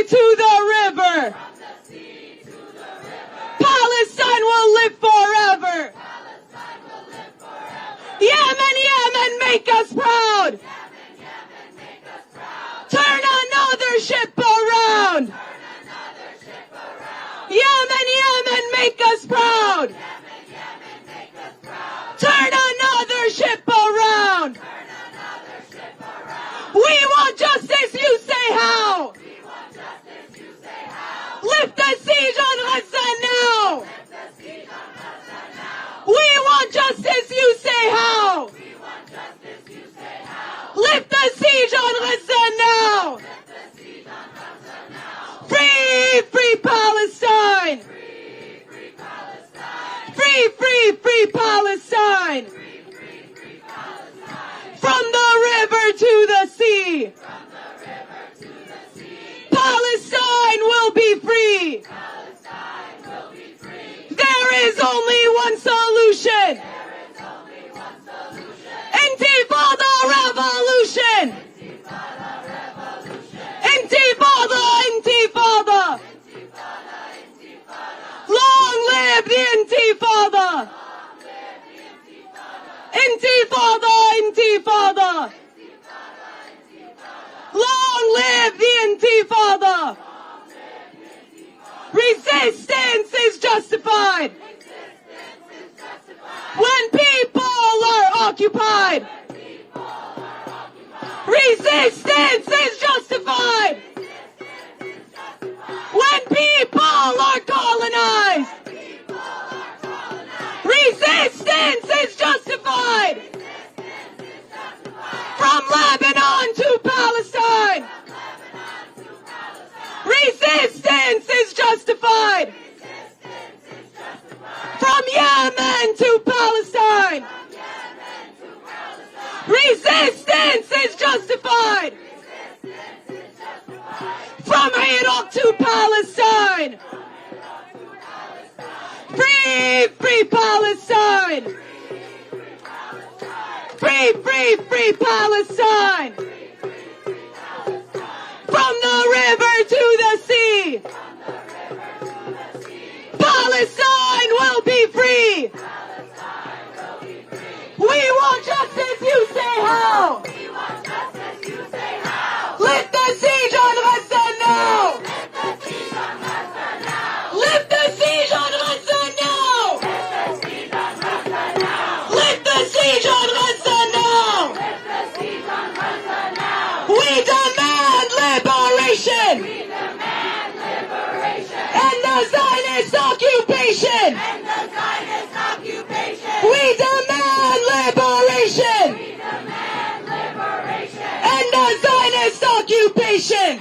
to the river. Palestine will live forever. Yemen, Yemen, make us proud. Turn another ship around. Yemen, Yemen, make us proud. Turn another ship around. We want justice, you say how? Lift the siege on Gaza now. We want justice, you say how? Lift the siege on Gaza now. Free, free Palestine. Free, free, free Palestine. From the river to the sea. Palestine will be free. There is only one solution. Intifada revolution. Intifada, intifada. Long live the intifada. Intifada, intifada. Long live the intifada. Resistance is justified. When people are occupied. Resistance is justified. When people are colonized. Resistance is justified. From Lebanon to Palestine. Resistance is justified. From Yemen to Palestine. Resistance is justified. From Iraq to Palestine. Free, free Palestine. Free, free, free Palestine. From the river to the sea. Palestine will be free. We want justice, you say how? Lift the siege on Gaza now. Lift the siege on Gaza now. Lift the siege on Gaza now. We demand liberation. And the Zionist occupation. We demand liberation. And the Zionist occupation.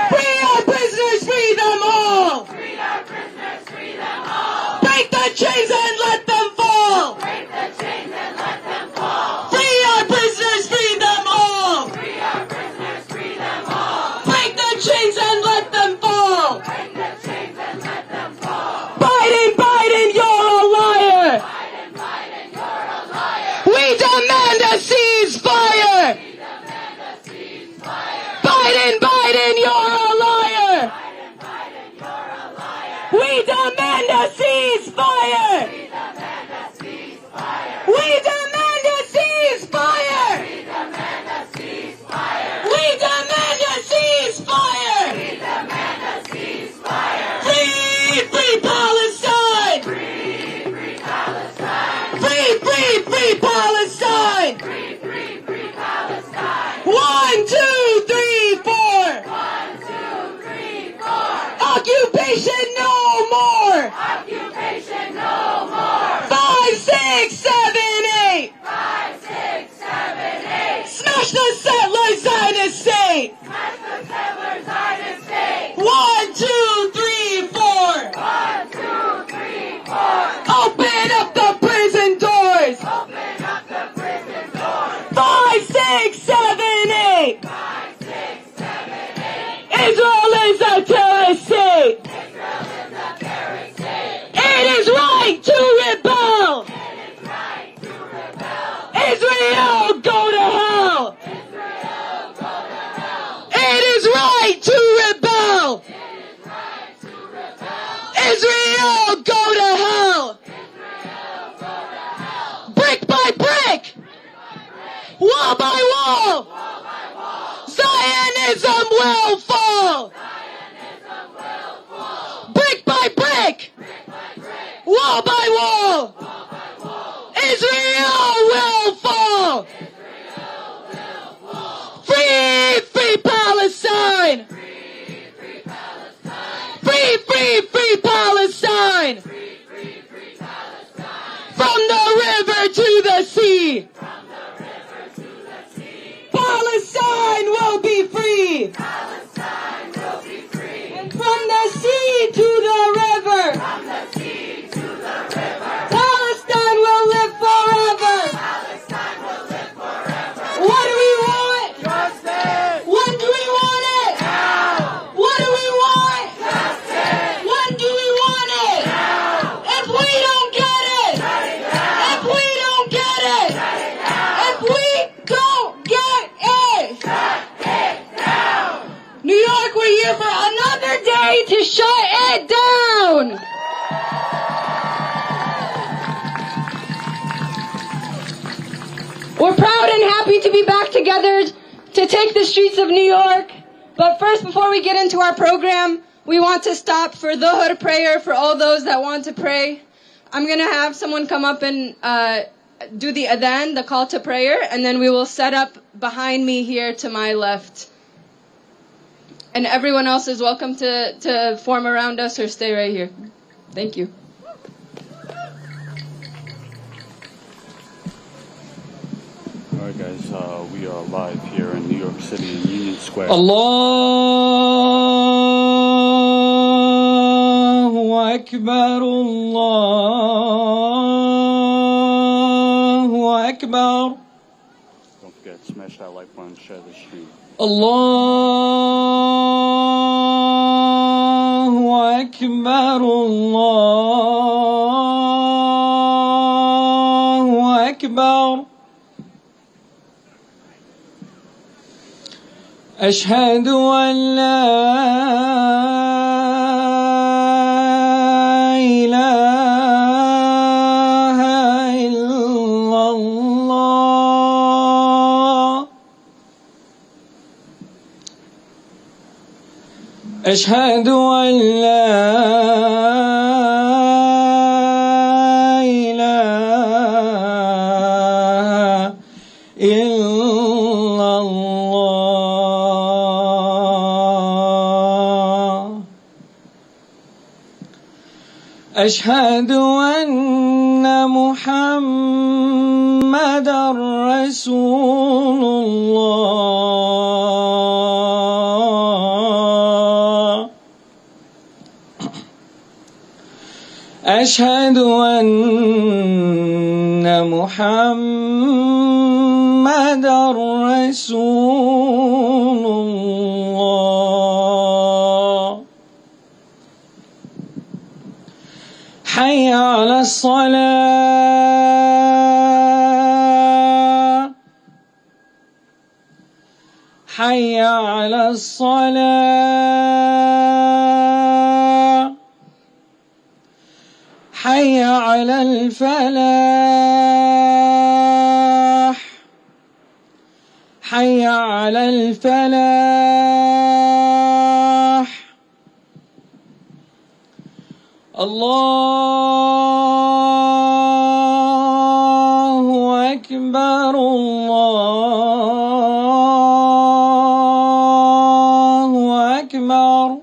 Free our prisoners, free them all. Break the chains and let them fall. Free our prisoners, free them all. Break the chains and let them fall. Biden, Biden, you're a liar. We demand a ceasefire. Biden, Biden, you're a liar. We demand a ceasefire. We demand a ceasefire. We demand a ceasefire. Free, free Palestine. Free, free, free Palestine. 1, 2, 3, 4. Occupation no more. 5, 6, 7, 8. Smash the settler Zionist state. 1, 2, 3, 4. Open up the prison doors. 5, 6, 7, 8. Israel is a terrorist state. It is right to rebel. Israel, go to hell. It is Israel, go to hell! Brick by brick! Wall by wall! Zionism will fall! Brick by brick! Wall by wall! Israel will fall! Free, free Palestine! Free, free, free Palestine! From the river to the sea! Palestine will be free! And from the sea to the river! Palestine will live forever! What do we want? Justice! When do we want it? Now! What do we want? Justice! When do we want it? Now! If we don't get it! If we don't get it! If we don't get it! Shut it down! New York, we're here for another day to shut it down! We're proud and happy to be back together to take the streets of New York. But first, before we get into our program, we want to stop for the Hood prayer for all those that want to pray. I'm going to have someone come up and do the adhan, the call to prayer, and then we will set up behind me here to my left. And everyone else is welcome to form around us or stay right here. Thank you. Alright guys, we are live here in New York City in Union Square. Allahu Akbar, Allahu Akbar. Don't forget, smash that like button, share the stream. Allahu Akbar, Allahu Akbar. أشهد أن لا إله إلا الله أشهد أن لا إله إلا الله أشهد أن محمدًا رسول الله أشهد أن محمدًا رسول الله حي على الصلاة حي على الصلاة حي على الفلاح حي على الفلاح الله أكبر الله أكبر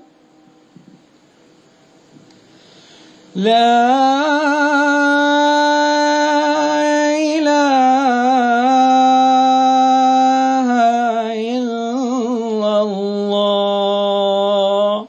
لا إله إلا الله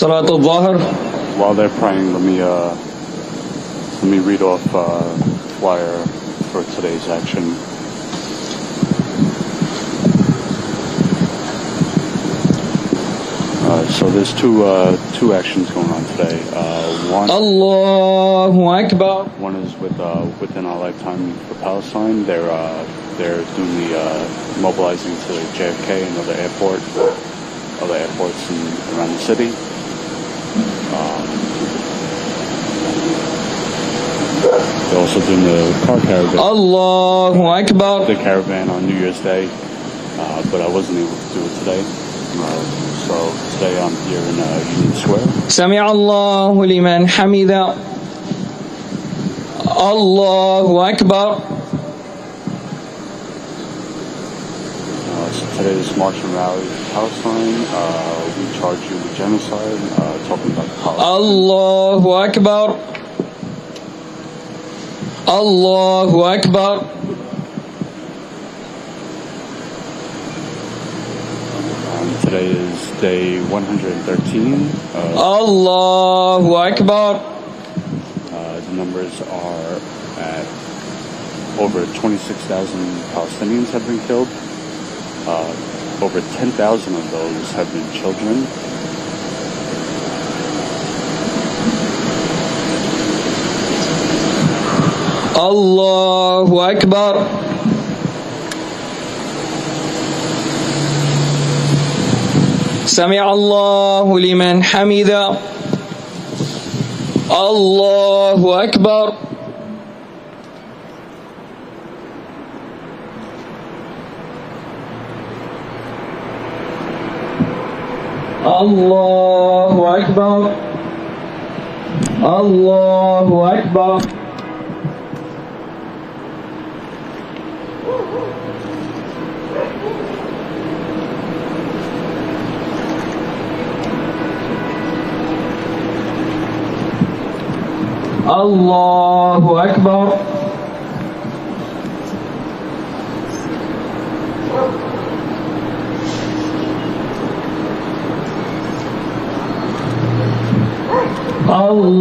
Salatul Zahar. While they're praying, let me read off flyer for today's action. So there's two actions going on today. One, Allahu Akbar. One is within our lifetime for Palestine. They're doing the mobilizing to JFK and other airports around the city. They're also doing the car caravan. Allahu Akbar. The caravan on New Year's Day, but I wasn't able to do it today. So today I'm here in Union Square. Sami' Allahu liman hamida. Allahu Akbar. So today's march and rally in Palestine. We charge you with genocide, talking about Palestine. Allahu Akbar. Allahu Akbar. Today is day 113. Allahu Akbar. The numbers are at over 26,000 Palestinians have been killed. Over 10,000 of those have been children. Allahu Akbar. Sami' Allahu liman hamida. Allahu Akbar. Allahu Akbar. Allahu Akbar. Allahu Akbar.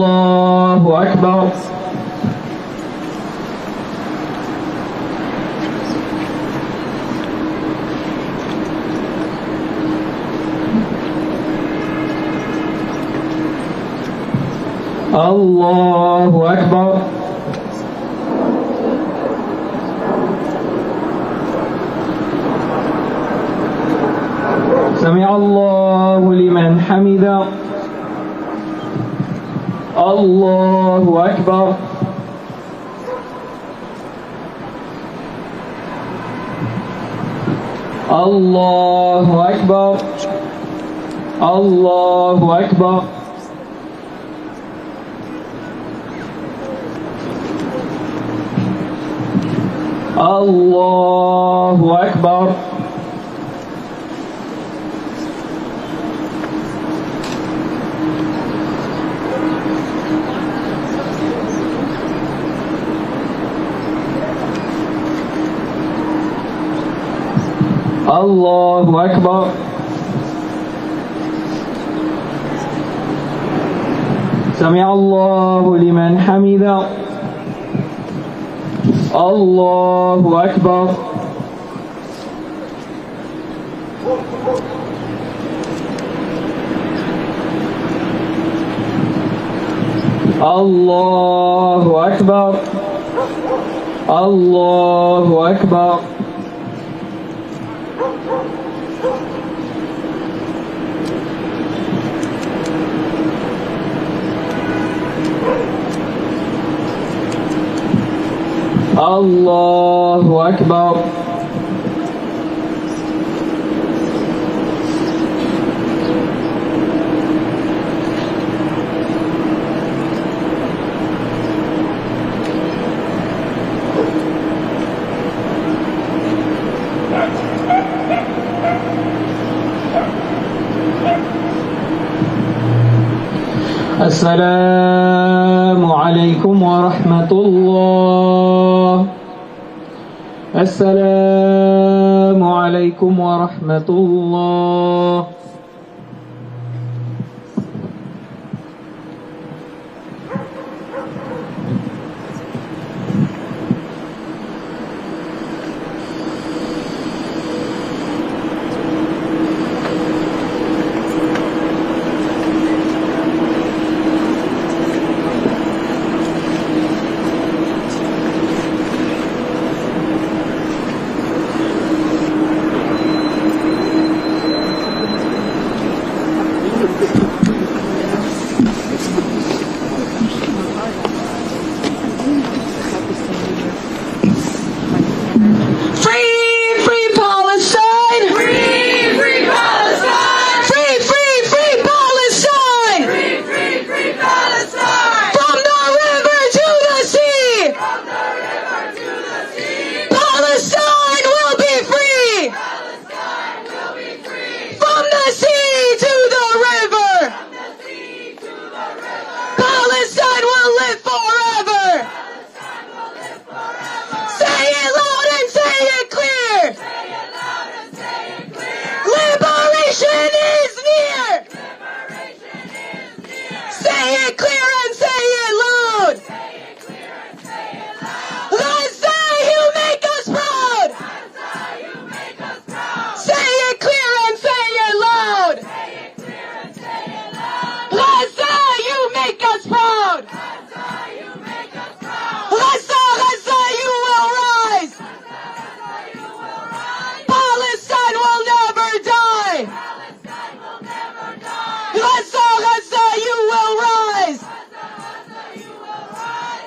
Allahu Akbar. Allahu Akbar. Sami' Allahu liman hamida. Allahu Akbar. Allahu Akbar. Allahu Akbar. Allahu Akbar. Allahu Akbar. Sami' Allahu liman hamida. Allahu Akbar. Allahu Akbar. Allahu Akbar. Allahu Akbar. Assalamu alaikum wa rahmatullah. Assalamu alaikum wa rahmatullah. live forever. Say it loud and say it clear. Liberation is near. Say it clear and say it loud. Gaza, you make us proud. Say it clear and say it loud. Gaza, you make us proud. Gaza, Gaza, you will rise. Palestine will never die. Gaza, Gaza, you will rise.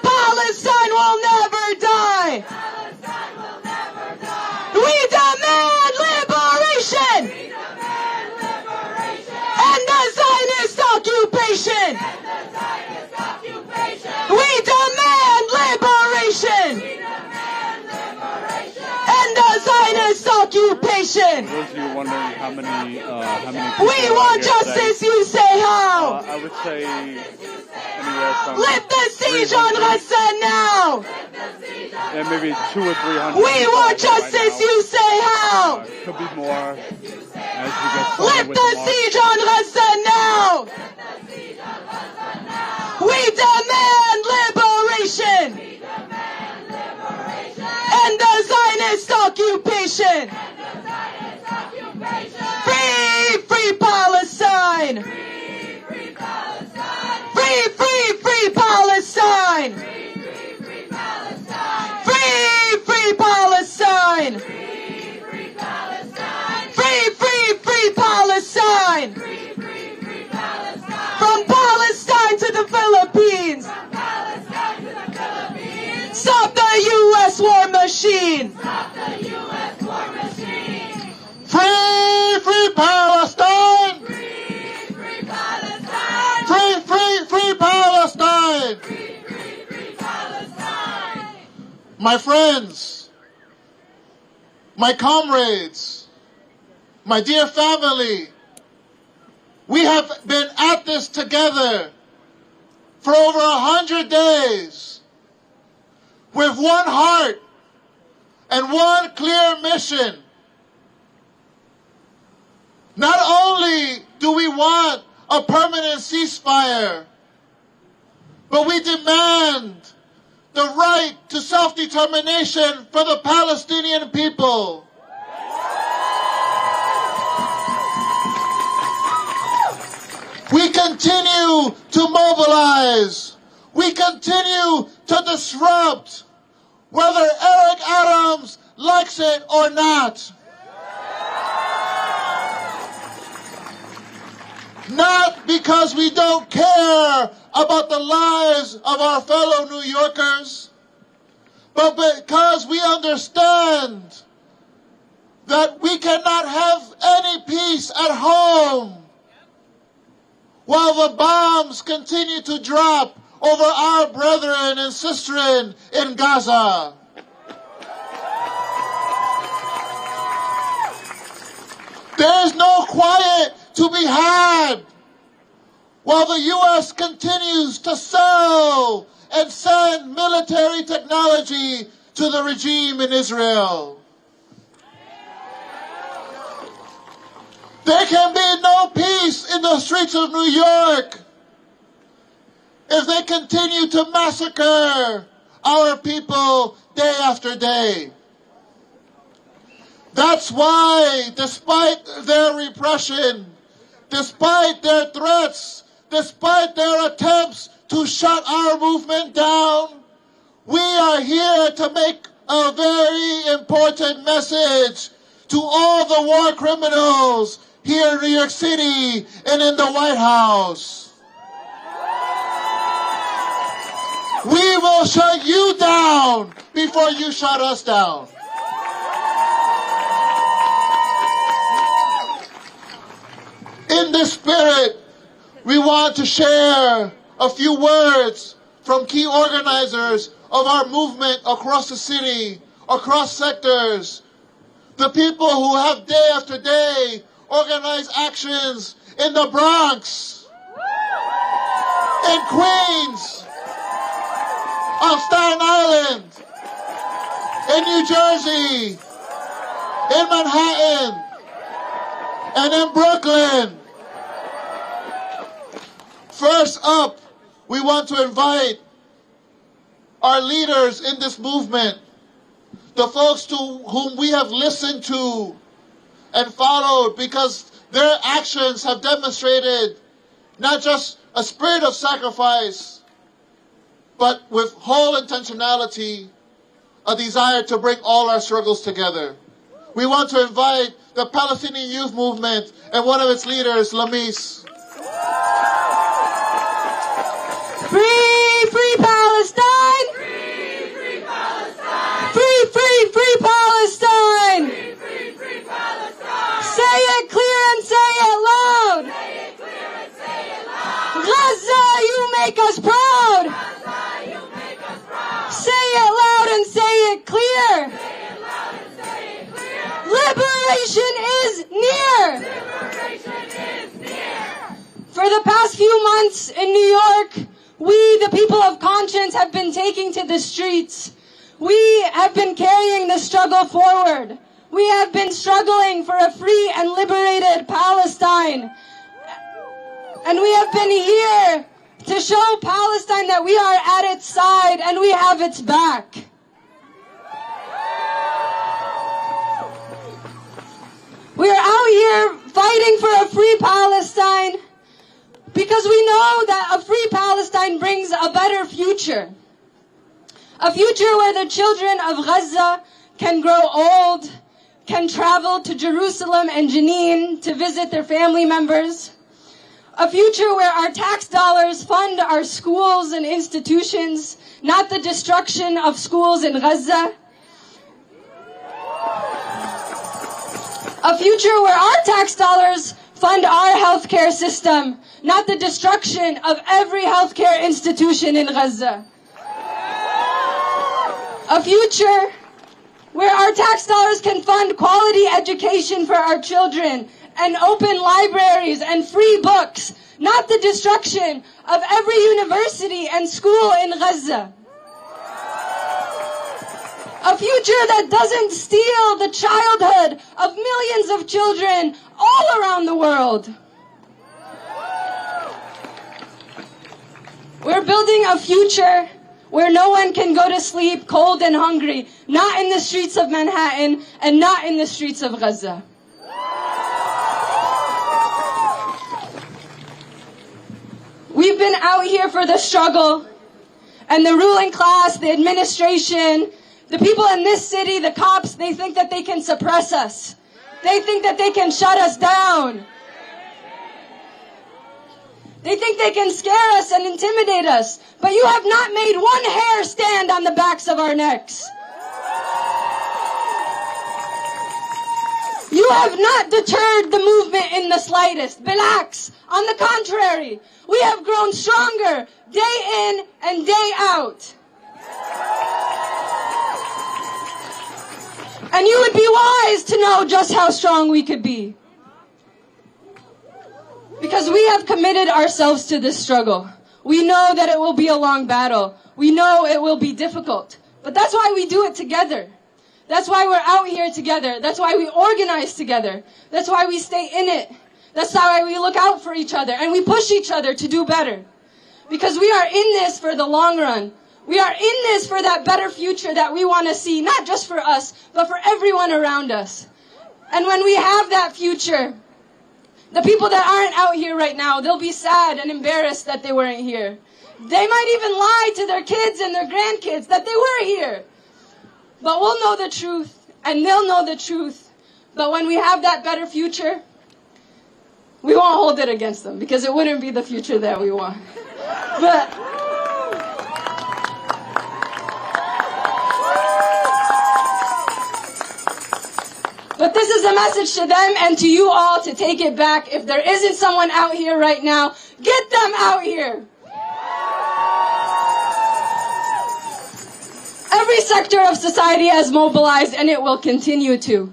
Palestine will never die. We demand liberation. And the Zionist occupation. We demand liberation. And the Zionist occupation. For those of you wondering how many We want justice, you say how? I would say anywhere from Lift the siege on Gaza now. and maybe 200 or 300. We want justice, you say how? Could be more as we get started Lift with the the march. siege on Gaza now. We demand liberation. And the Zionist occupation. Free, free Palestine. Free, free, free Palestine. Free, free Palestine. Free, free, free Palestine. From Palestine to the Philippines. Stop the U.S. war machine. Free, free Palestine! Free, free, free Palestine! My friends, my comrades, my dear family, we have been at this together for over 100 days with one heart and one clear mission. Not only do we want a permanent ceasefire, but we demand the right to self-determination for the Palestinian people. We continue to mobilize. We continue to disrupt, whether Eric Adams likes it or not. Not because we don't care about the lives of our fellow New Yorkers, but because we understand that we cannot have any peace at home while the bombs continue to drop over our brethren and sistren in Gaza. There is no quiet to be had while the U.S. continues to sell and send military technology to the regime in Israel. There can be no peace in the streets of New York if they continue to massacre our people day after day. That's why, despite their repression, despite their threats, despite their attempts to shut our movement down, we are here to make a very important message to all the war criminals here in New York City and in the White House. We will shut you down before you shut us down. In this spirit, we want to share a few words from key organizers of our movement across the city, across sectors, the people who have day after day organized actions in the Bronx, in Queens, on Staten Island, in New Jersey, in Manhattan, and in Brooklyn. First up, we want to invite our leaders in this movement, the folks to whom we have listened to and followed because their actions have demonstrated not just a spirit of sacrifice, but with whole intentionality, a desire to bring all our struggles together. We want to invite the Palestinian Youth Movement and one of its leaders, Lamis. Free, free Palestine! Free, free Palestine! Free, free, free Palestine! Free, free, free Palestine! Say it clear and say it loud! Say it clear and say it loud! Gaza, you make us proud! Gaza, you make us proud! Say it loud and say it clear! Say it loud and say it clear! Liberation is near! Liberation is near! For the past few months in New York, we, the people of conscience, have been taking to the streets. We have been carrying the struggle forward. We have been struggling for a free and liberated Palestine. And we have been here to show Palestine that we are at its side and we have its back. We are out here fighting for a free Palestine because we know that a free Palestine brings a better future. A future where the children of Gaza can grow old, can travel to Jerusalem and Jenin to visit their family members. A future where our tax dollars fund our schools and institutions, not the destruction of schools in Gaza. A future where our tax dollars fund our healthcare system, not the destruction of every healthcare institution in Gaza. A future where our tax dollars can fund quality education for our children and open libraries and free books, not the destruction of every university and school in Gaza. A future that doesn't steal the childhood of millions of children all around the world. We're building a future where no one can go to sleep cold and hungry, not in the streets of Manhattan and not in the streets of Gaza. We've been out here for the struggle, and the ruling class, the administration, the people in this city, the cops, they think that they can suppress us. They think that they can shut us down. They think they can scare us and intimidate us. But you have not made one hair stand on the backs of our necks. You have not deterred the movement in the slightest. Relax. On the contrary, we have grown stronger day in and day out. And you would be wise to know just how strong we could be. Because we have committed ourselves to this struggle. We know that it will be a long battle. We know it will be difficult. But that's why we do it together. That's why we're out here together. That's why we organize together. That's why we stay in it. That's why we look out for each other and we push each other to do better. Because we are in this for the long run. We are in this for that better future that we want to see, not just for us, but for everyone around us. And when we have that future, the people that aren't out here right now, they'll be sad and embarrassed that they weren't here. They might even lie to their kids and their grandkids that they were here. But we'll know the truth, and they'll know the truth. But when we have that better future, we won't hold it against them, because it wouldn't be the future that we want. But this is a message to them and to you all to take it back. If there isn't someone out here right now, get them out here. Every sector of society has mobilized, and it will continue to.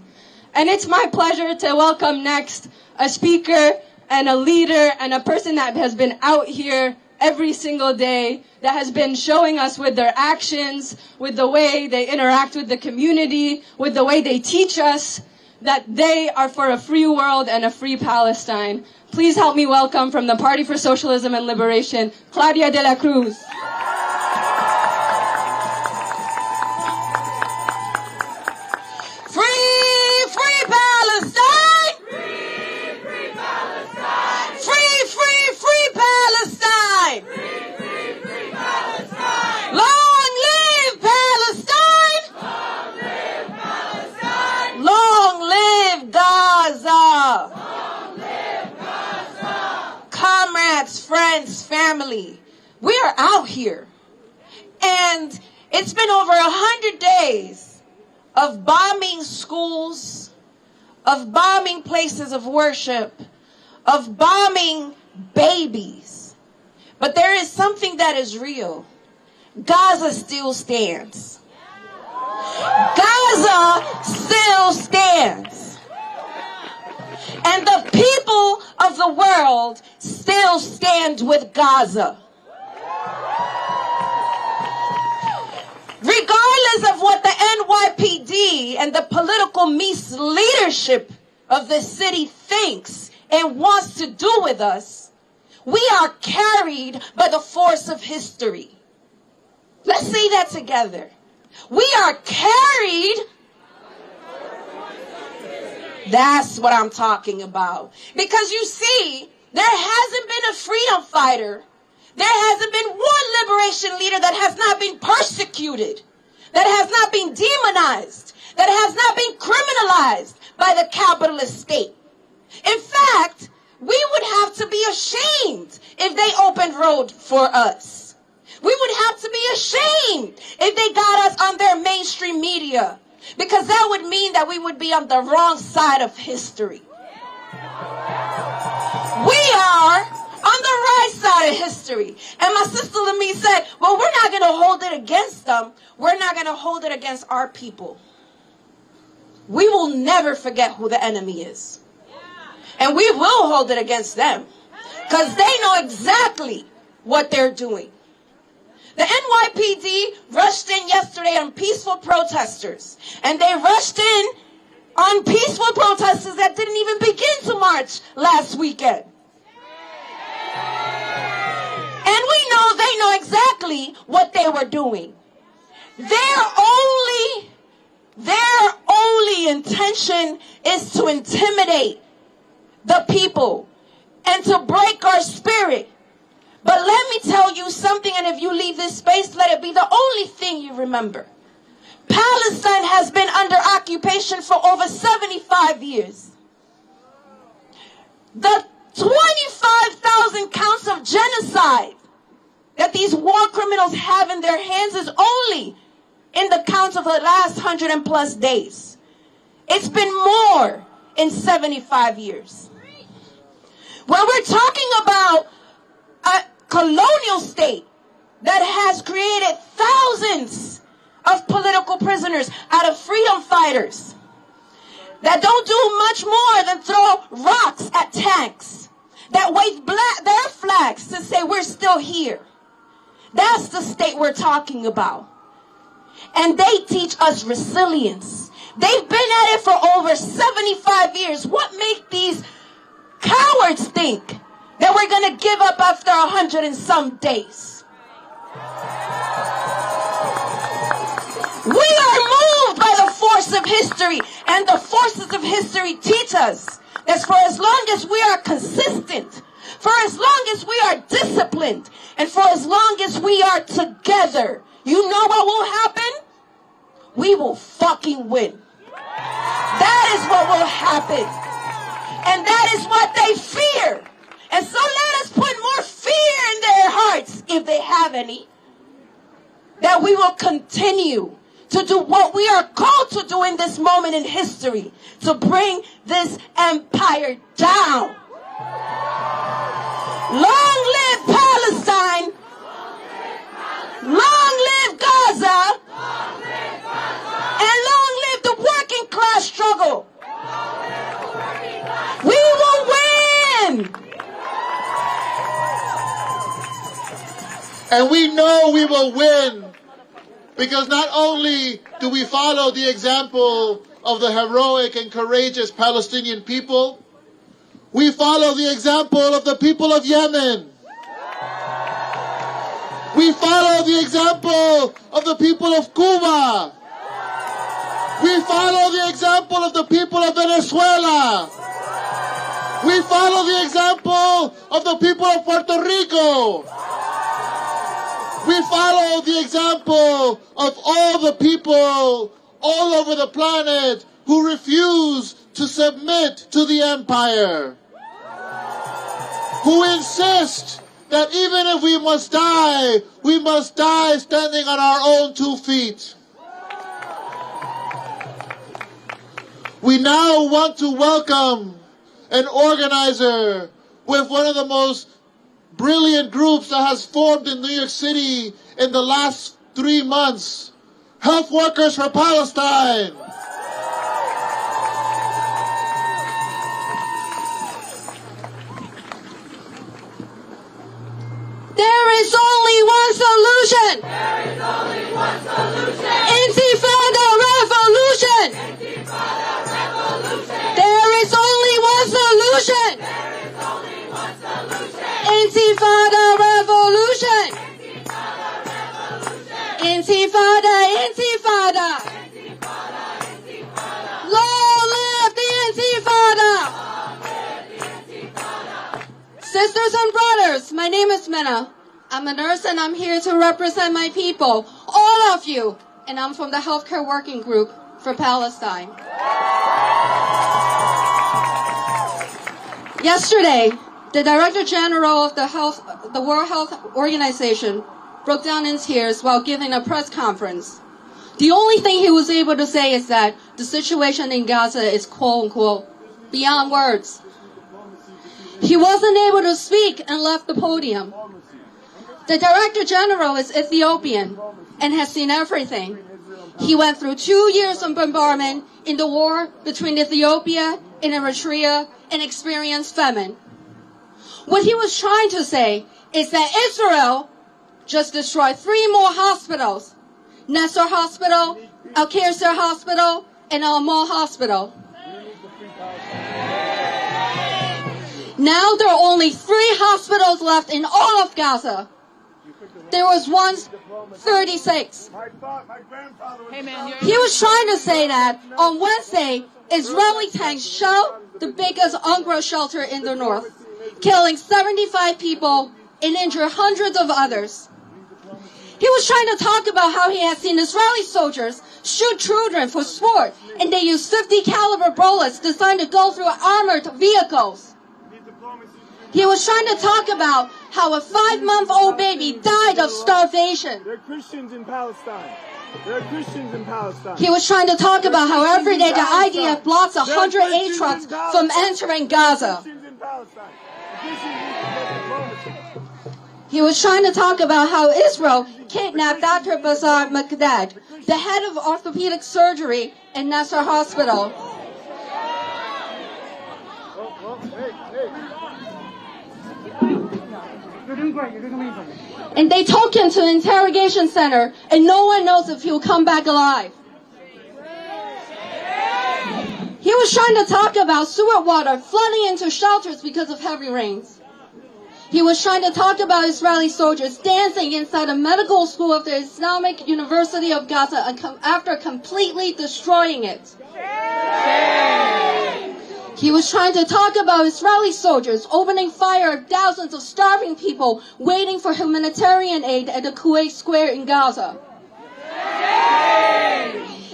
And it's my pleasure to welcome next a speaker and a leader and a person that has been out here every single day, that has been showing us with their actions, with the way they interact with the community, with the way they teach us, that they are for a free world and a free Palestine. Please help me welcome from the Party for Socialism and Liberation, Claudia de la Cruz. Free Palestine! Free Palestine! Free Palestine! Free Palestine! Long live Palestine! Long live Palestine! Long live Gaza! Long live Gaza! Comrades, friends, family, we are out here. And it's been over 100 days of bombing schools, of bombing places of worship, of bombing babies. But there is something that is real. Gaza still stands. Gaza still stands. And the people of the world still stand with Gaza. Regardless of what the NYPD and the political misleadership of the city thinks and wants to do with us, we are carried by the force of history. Let's say that together. We are carried. That's what I'm talking about. Because you see, there hasn't been a freedom fighter. There hasn't been one liberation leader that has not been persecuted, that has not been demonized, that has not been criminalized by the capitalist state. In fact, we would have to be ashamed if they opened road for us. We would have to be ashamed if they got us on their mainstream media, because that would mean that we would be on the wrong side of history. We are on the right side of history. And my sister Lamie said, well, we're not going to hold it against them. We're not going to hold it against our people. We will never forget who the enemy is. And we will hold it against them, because they know exactly what they're doing. The NYPD rushed in yesterday on peaceful protesters. And they rushed in on peaceful protesters that didn't even begin to march last weekend. And we know they know exactly what they were doing. Their only intention is to intimidate the people and to break our spirit. But let me tell you something, and if you leave this space, let it be the only thing you remember. Palestine has been under occupation for over 75 years. The 25,000 counts of genocide that these war criminals have in their hands is only in the counts of the last 100+ days. It's been more in 75 years. When we're talking about a colonial state that has created thousands of political prisoners out of freedom fighters that don't do much more than throw rocks at tanks, that wave their flags to say we're still here. That's the state we're talking about. And they teach us resilience. They've been at it for over 75 years. What makes these cowards think that we're going to give up after 100 and some days? We are moved by the force of history, and the forces of history teach us that for as long as we are consistent, for as long as we are disciplined, and for as long as we are together, you know what will happen? We will fucking win. That is what will happen. And that is what they fear. And so let us put more fear in their hearts, if they have any, that we will continue to do what we are called to do in this moment in history, to bring this empire down. Long live Palestine. Long live Gaza. And long live the working class struggle. We will win. And we know we will win, because not only do we follow the example of the heroic and courageous Palestinian people, we follow the example of the people of Yemen. We follow the example of the people of Cuba. We follow the example of the people of Venezuela. We follow the example of the people of Puerto Rico. We follow the example of all the people all over the planet who refuse to submit to the empire, who insist that even if we must die standing on our own 2 feet. We now want to welcome an organizer with one of the most brilliant groups that has formed in New York City in the last 3 months, Health Workers for Palestine. There is only one solution. There is only one solution. Intifada revolution. Intifada revolution. There is only one solution. There is only one solution. Intifada revolution. Intifada revolution. Intifada, intifada. Intifada, intifada. Long live the intifada. Long live the intifada. Sisters and brothers, my name is Mena. I'm a nurse and I'm here to represent my people, all of you. And I'm from the Healthcare Working Group for Palestine. Yesterday, the Director General of the World Health Organization broke down in tears while giving a press conference. The only thing he was able to say is that the situation in Gaza is quote-unquote beyond words. He wasn't able to speak and left the podium. The Director General is Ethiopian and has seen everything. He went through 2 years of bombardment in the war between Ethiopia and Eritrea and experienced famine. What he was trying to say is that Israel just destroyed 3 more hospitals: Nasser Hospital, Al-Qasr Hospital, and Al-Mal Hospital. Now there are only 3 hospitals left in all of Gaza. There was once 36. He was trying to say that on Wednesday, Israeli tanks shelled the biggest UNRWA shelter in the north, killing 75 people and injured hundreds of others. He was trying to talk about how he has seen Israeli soldiers shoot children for sport, and they use 50 caliber bullets designed to go through armored vehicles. He was trying to talk about how a 5-month-old baby died of starvation. There are Christians in Palestine. There are Christians in Palestine. He was trying to talk about how every day the IDF blocks 100 aid trucks from entering Gaza. He was trying to talk about how Israel kidnapped Dr. Bazar Makdad, the head of orthopedic surgery in Nasser Hospital. And they took him to an interrogation center, and no one knows if he'll come back alive. He was trying to talk about sewer water flooding into shelters because of heavy rains. He was trying to talk about Israeli soldiers dancing inside a medical school of the Islamic University of Gaza after completely destroying it. He was trying to talk about Israeli soldiers opening fire at thousands of starving people waiting for humanitarian aid at the Kuwait Square in Gaza.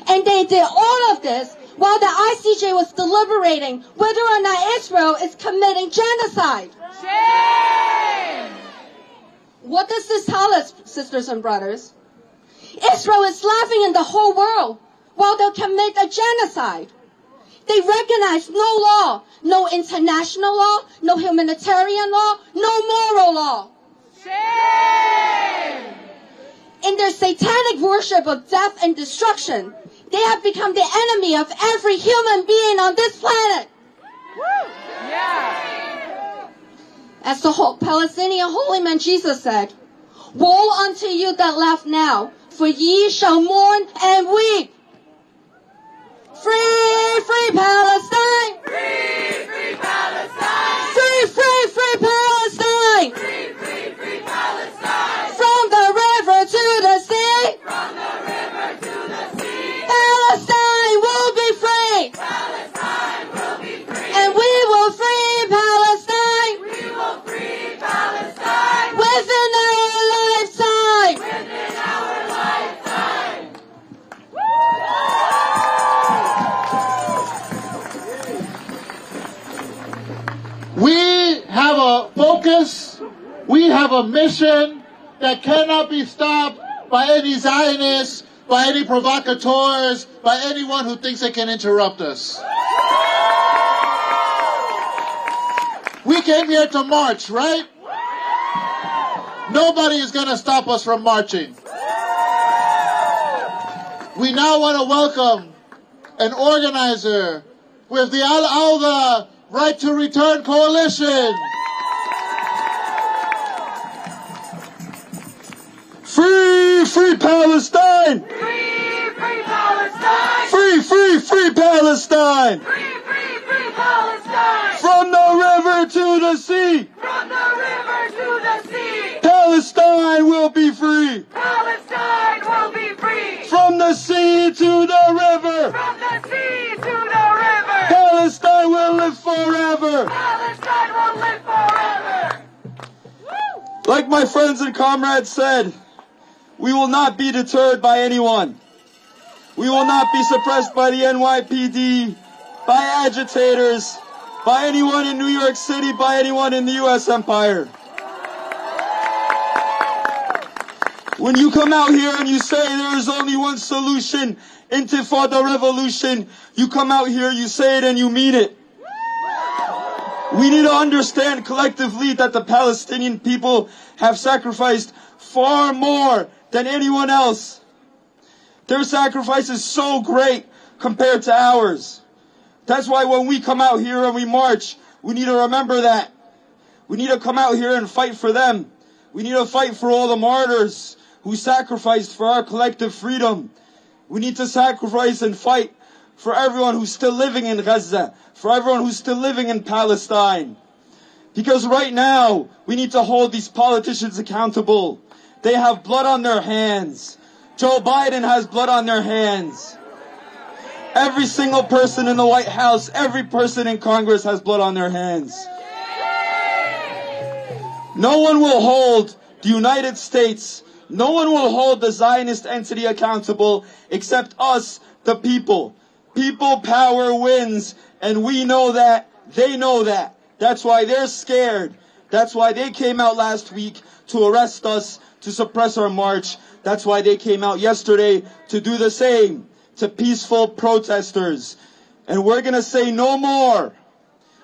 And they did all of this while the ICJ was deliberating whether or not Israel is committing genocide. What does this tell us, sisters and brothers? Israel is laughing in the whole world while they commit a genocide. They recognize no law, no international law, no humanitarian law, no moral law. Shame! In their satanic worship of death and destruction, they have become the enemy of every human being on this planet. Woo! Yeah! As the Palestinian holy man Jesus said, Woe unto you that laugh now, for ye shall mourn and weep. Free, free Palestine! Free, free Palestine! Free, free, free Palestine! Free, free, free Palestine! From the river to the sea, From the river to the sea, Palestine will be free, Palestine will be free. and we will free Palestine We will free Palestine within our lifetime. within our lifetime. We have a focus, we have a mission that cannot be stopped by any Zionists, by any provocateurs, by anyone who thinks they can interrupt us. We came here to march, right? Nobody is going to stop us from marching. We now want to welcome an organizer with the Al-Awda Right to Return Coalition. Free, free Palestine! Free, free Palestine! Free, free, free Palestine! Free, free, free Palestine! From the river to the sea, From the river to the sea, Palestine will be free. Palestine will be free. From the sea to the river, From the sea to the river, Palestine will live forever. Palestine will live forever. Like my friends and comrades said, we will not be deterred by anyone. We will not be suppressed by the NYPD, by agitators, by anyone in New York City, by anyone in the U.S. empire. When you come out here and you say there is only one solution, Intifada revolution, you come out here, you say it and you mean it. We need to understand collectively that the Palestinian people have sacrificed far more than anyone else. Their sacrifice is so great compared to ours. That's why when we come out here and we march, we need to remember that. We need to come out here and fight for them. We need to fight for all the martyrs who sacrificed for our collective freedom. We need to sacrifice and fight for everyone who's still living in Gaza, for everyone who's still living in Palestine. Because right now, we need to hold these politicians accountable. They have blood on their hands. Joe Biden has blood on their hands. Every single person in the White House, every person in Congress has blood on their hands. No one will hold the United States, no one will hold the Zionist entity accountable except us, the people. People power wins, and we know that, they know that. That's why they're scared. That's why they came out last week to arrest us, to suppress our march. That's why they came out yesterday to do the same to peaceful protesters. And we're going to say no more.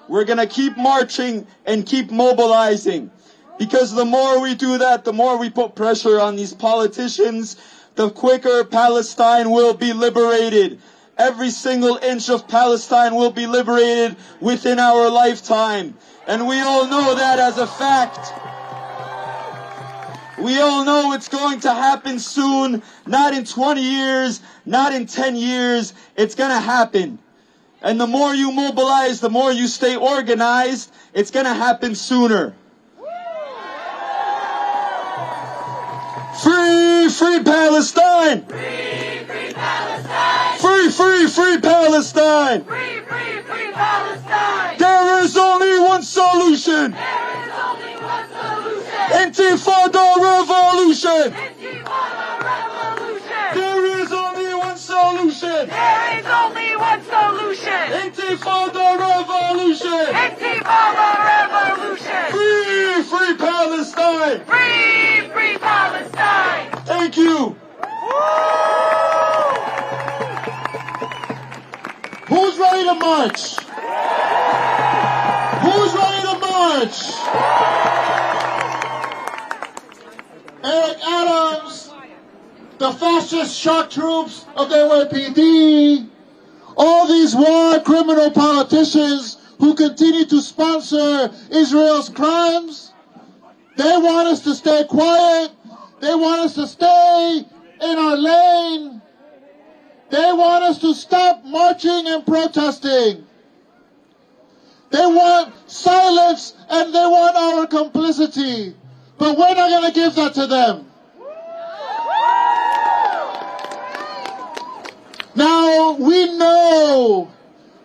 We're going to keep marching and keep mobilizing. Because the more we do that, the more we put pressure on these politicians, the quicker Palestine will be liberated. Every single inch of Palestine will be liberated within our lifetime. And we all know that as a fact. We all know it's going to happen soon, not in 20 years, not in 10 years. It's going to happen. And the more you mobilize, the more you stay organized, it's going to happen sooner. Free, free Palestine! Free, free Palestine! Free, free, free Palestine! Free, free, free Palestine! There is only one solution! There is only one solution! Intifada revolution! Intifada revolution! There is only one solution! There is only one solution! Intifada revolution! Intifada revolution! Free, free Palestine! Free, free Palestine! Thank you! Who's ready to march? Who's ready to march? Eric Adams, the fascist shock troops of the NYPD, all these war criminal politicians who continue to sponsor Israel's crimes, they want us to stay quiet. They want us to stay in our lane. They want us to stop marching and protesting. They want silence and they want our complicity. But we're not going to give that to them. Now, we know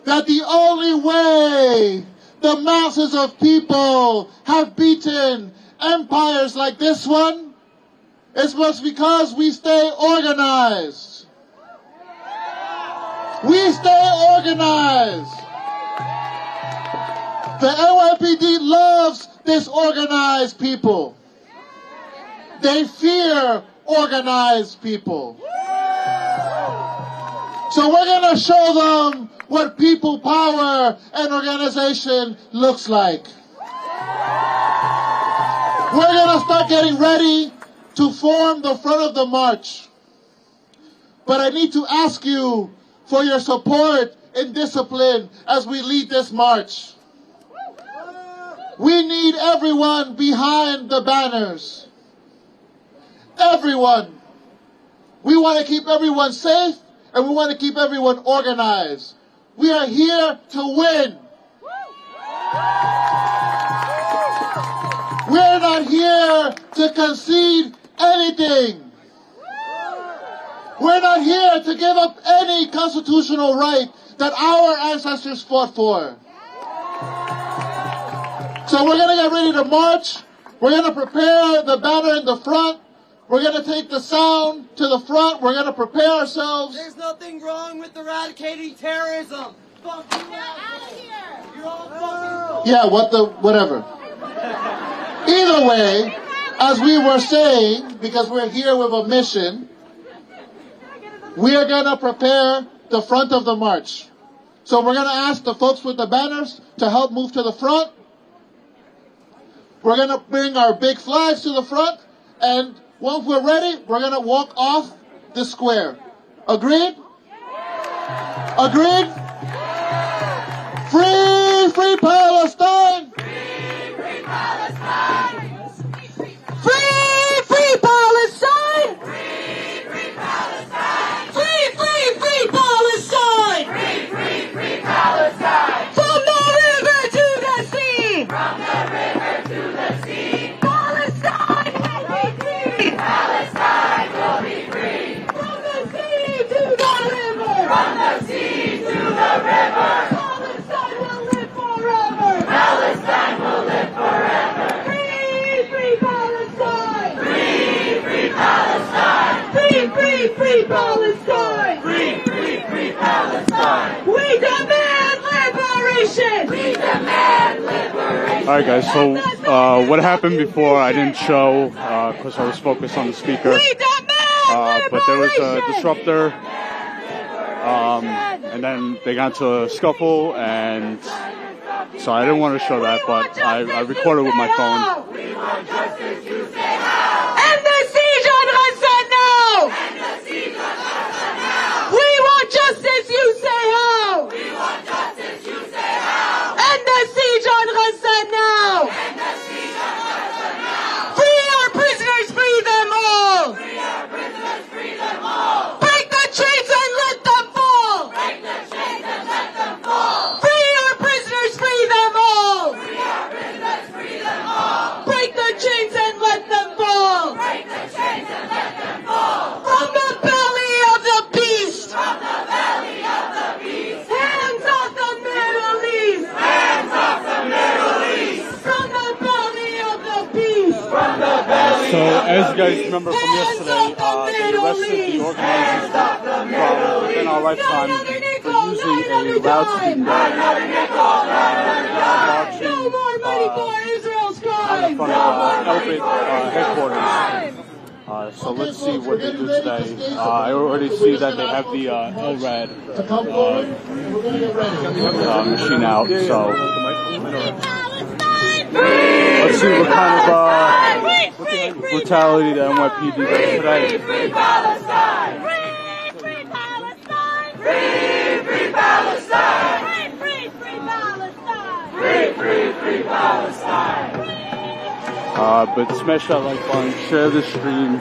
that the only way the masses of people have beaten empires like this one is because we stay organized. We stay organized. The NYPD loves disorganized people. They fear organized people. So we're going to show them what people power and organization looks like. We're going to start getting ready to form the front of the march. But I need to ask you for your support and discipline as we lead this march. We need everyone behind the banners. Everyone. We want to keep everyone safe and we want to keep everyone organized. We are here to win. We're not here to concede anything. We're not here to give up any constitutional right that our ancestors fought for. So we're going to get ready to march. We're going to prepare the banner in the front. We're going to take the sound to the front. We're going to prepare ourselves. There's nothing wrong with eradicating terrorism. Fuck you out of here. You're all fucking... Yeah, whatever. Either way, as we were saying, because we're here with a mission, we are going to prepare the front of the march. So we're going to ask the folks with the banners to help move to the front. We're going to bring our big flags to the front, and once we're ready, we're going to walk off the square. Agreed? Agreed? Free, free Palestine! Free Palestine! Free, free Palestine! Free Palestine! Free Palestine! Free Palestine! From the river to the sea! From the river to the sea! Palestine will be free! Palestine will be free! From the sea to the river! From the sea to the river! Palestine will live forever! Palestine will live forever! Free Palestine! Free Palestine! Free Palestine! Free Palestine! We demand liberation! We demand liberation! Alright guys, so what happened before I didn't show because I was focused on the speaker. We demand But there was a liberation! disruptor and then they got into a scuffle, and so I didn't want to show that, but I recorded with my phone. We want justice, you say how? End the siege on Gaza now! End the siege on Gaza now! We want justice, you say how? We want justice, you say how? End the siege on Gaza now! End the siege on Gaza now! Free our prisoners, free them all! Free our prisoners, free them all! Break the chains and let them fall! Break the chains and let them fall! Free our prisoners, free them all! Free our prisoners, free them all! Break the chains and let them fall! Break the chains and let them fall! From the belly of the beast! From the belly of the beast! Hands off the Middle East! Hands off the Middle East! From the belly of the beast! From the belly So of as the you guys beast! remember from yesterday, they arrested the organizers from within our lifetime for using a loudspeaker No more money for Israel's on the crime! front of Elbit headquarters. So let's see what they do today. I already see that they have the LRAD machine out, so let's see what kind of brutality the NYPD does today. Free Palestine! Free Palestine! Free Palestine! Free Palestine! Free Palestine! But smash that like button, share the stream,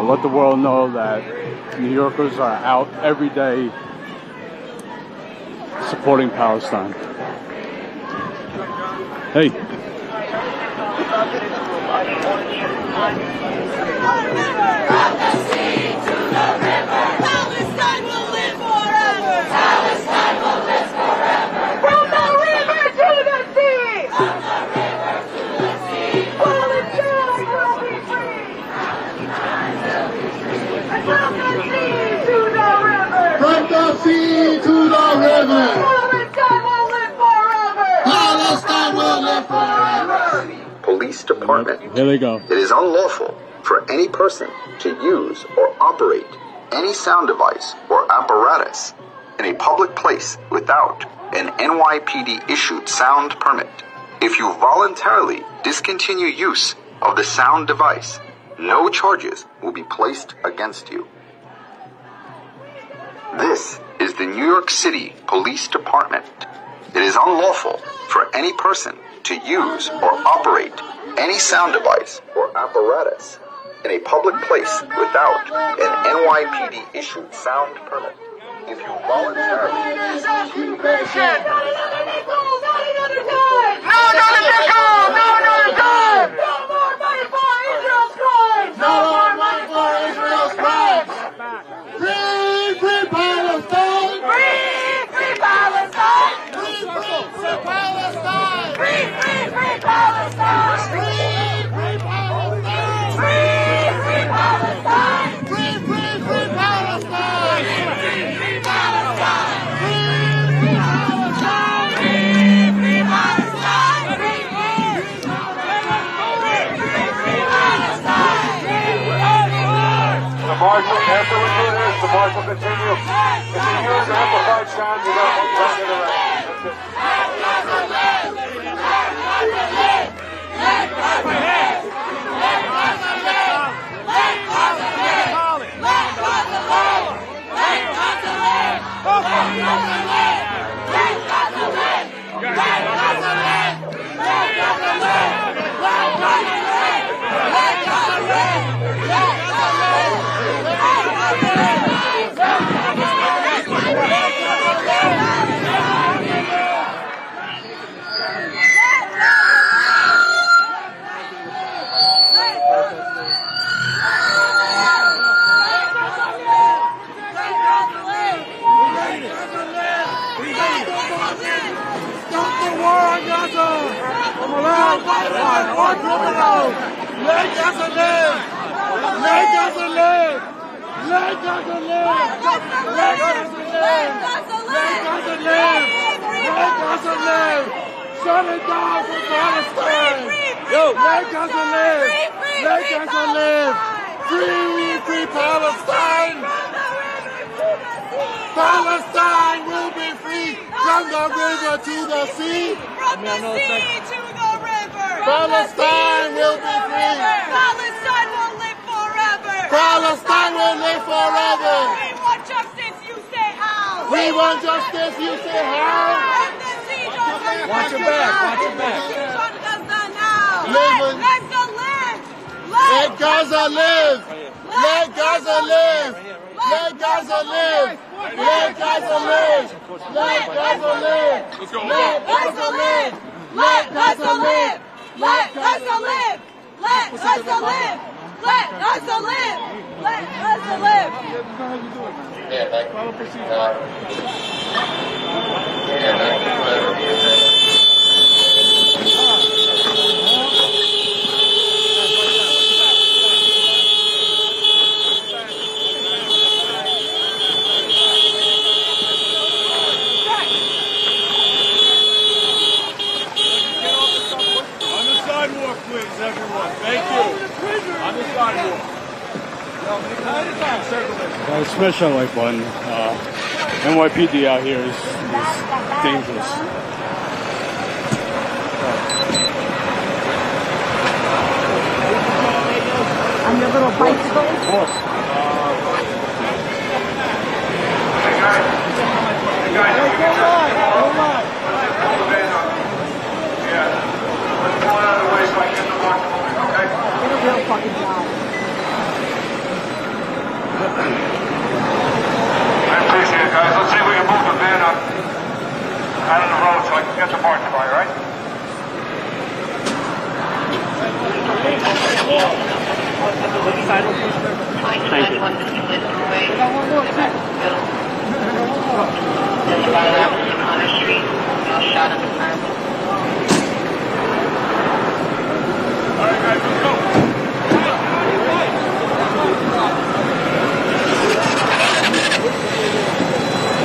let the world know that New Yorkers are out every day supporting Palestine. Hey. Palestine will live forever! Palestine will live forever! From the river to the sea! From the river to the sea! Palestine will be free! Palestine will be free! And from the sea to the river! From the sea to the river! Palestine will live forever! Palestine will live forever! Police Department. Here they go. It is unlawful for any person to use or operate any sound device or apparatus in a public place without an NYPD issued sound permit. If you voluntarily discontinue use of the sound device, no charges will be placed against you. This is the New York City Police Department. It is unlawful for any person to use or operate any sound device or apparatus in a public place without an NYPD issued sound permit. If you voluntarily Not another nickel! Not another dime! No another nickel! No another dime! No more money for Israel's crimes! No more money for Israel's crimes! Free, free Palestine! Free, free Palestine! Free, free, free Palestine! Free, free, free Palestine! Free, free Palestine! Free, free Palestine! Free, free, free Palestine! Free, free Palestine! Free, free Palestine! Free, free Palestine! Free, free Palestine! The march will, after we do this, the march will continue. If you use amplified sound, you got one time to the rest. Stop the war on Gaza! Come along! On criminals! Let Gaza live! Let Gaza live! Let Gaza live! Let Gaza live! Let Gaza live! Let Gaza live! Shut it down for Palestine! Let Gaza live! Let Gaza live! Free, free Palestine! Palestine will be free from the river to the sea. From the sea to the river. Palestine will be free. Palestine will live forever. Palestine will live forever. We want justice, you say how. We want justice, you say how. From the siege on Gaza. Watch your back, watch your back. Siege on Gaza now. Live Let Gaza live. Let Gaza live. Let Gaza live. Let Gaza live. Let Gaza live. Let Gaza live. Let Gaza live. Let Gaza live. Let Gaza live. Let Gaza live. Let Gaza live. Let Gaza live. Please, everyone. Thank you. On the sidewalk. Smash that like button. NYPD out here is dangerous. On your little bicycle? Of course. What's going on in the waist? fucking job. I appreciate it, guys. Let's see if we can move the van out of the road so I can get the parking by, right? All right, guys, let's go.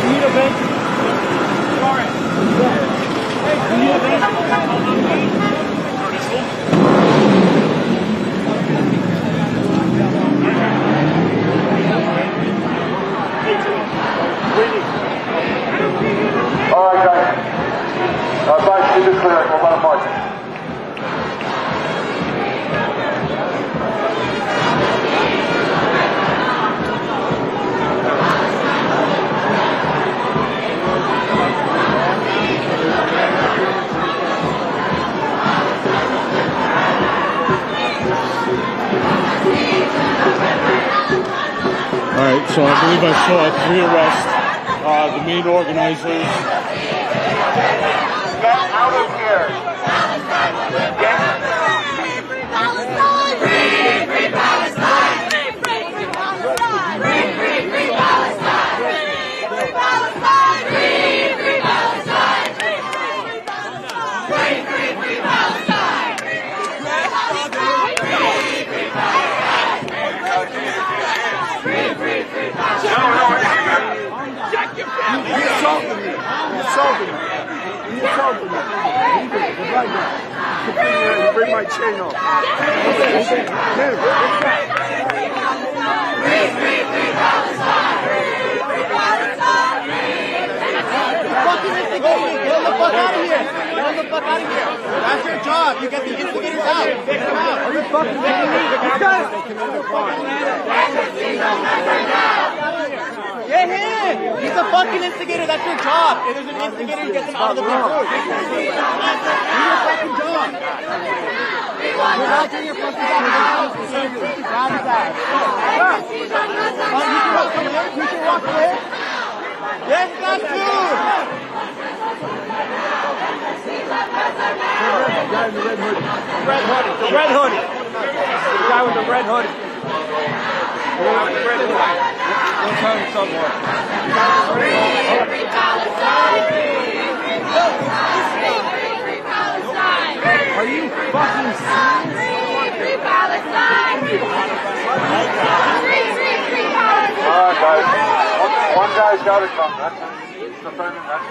You need a bench? Sorry. Hey, you need a bench? All right, guys. Bye, keep it clear. We'll let them march. All right, so I believe I saw 3 arrests. The main organizers. Get out of here. Get. Free Palestine! Free Palestine! Free Palestine! Free Palestine! Free Palestine! Free Palestine! Free Palestine! You insulted me. You insulted me. You insulted me. Right now. You bring my chain off. Fucking instigators! Get the fuck out of here! Get the fuck out of here! That's your job. You get the instigators out. Get them out. Are you fucking kidding me? Get him! He's a fucking instigator. That's your job. If there's an instigator, you get them out of the room. Do your fucking job. You're not doing your fucking job. Bad as that. You can walk away. You can walk away. Yes, that's true. The red hoodie. The guy with the red hoodie. Don't tell him somewhere. Free Palestine! Free Palestine! Are you fucking serious? Free Palestine! Free Palestine! All right, guys. One guy's got to come. That's he's defending. That's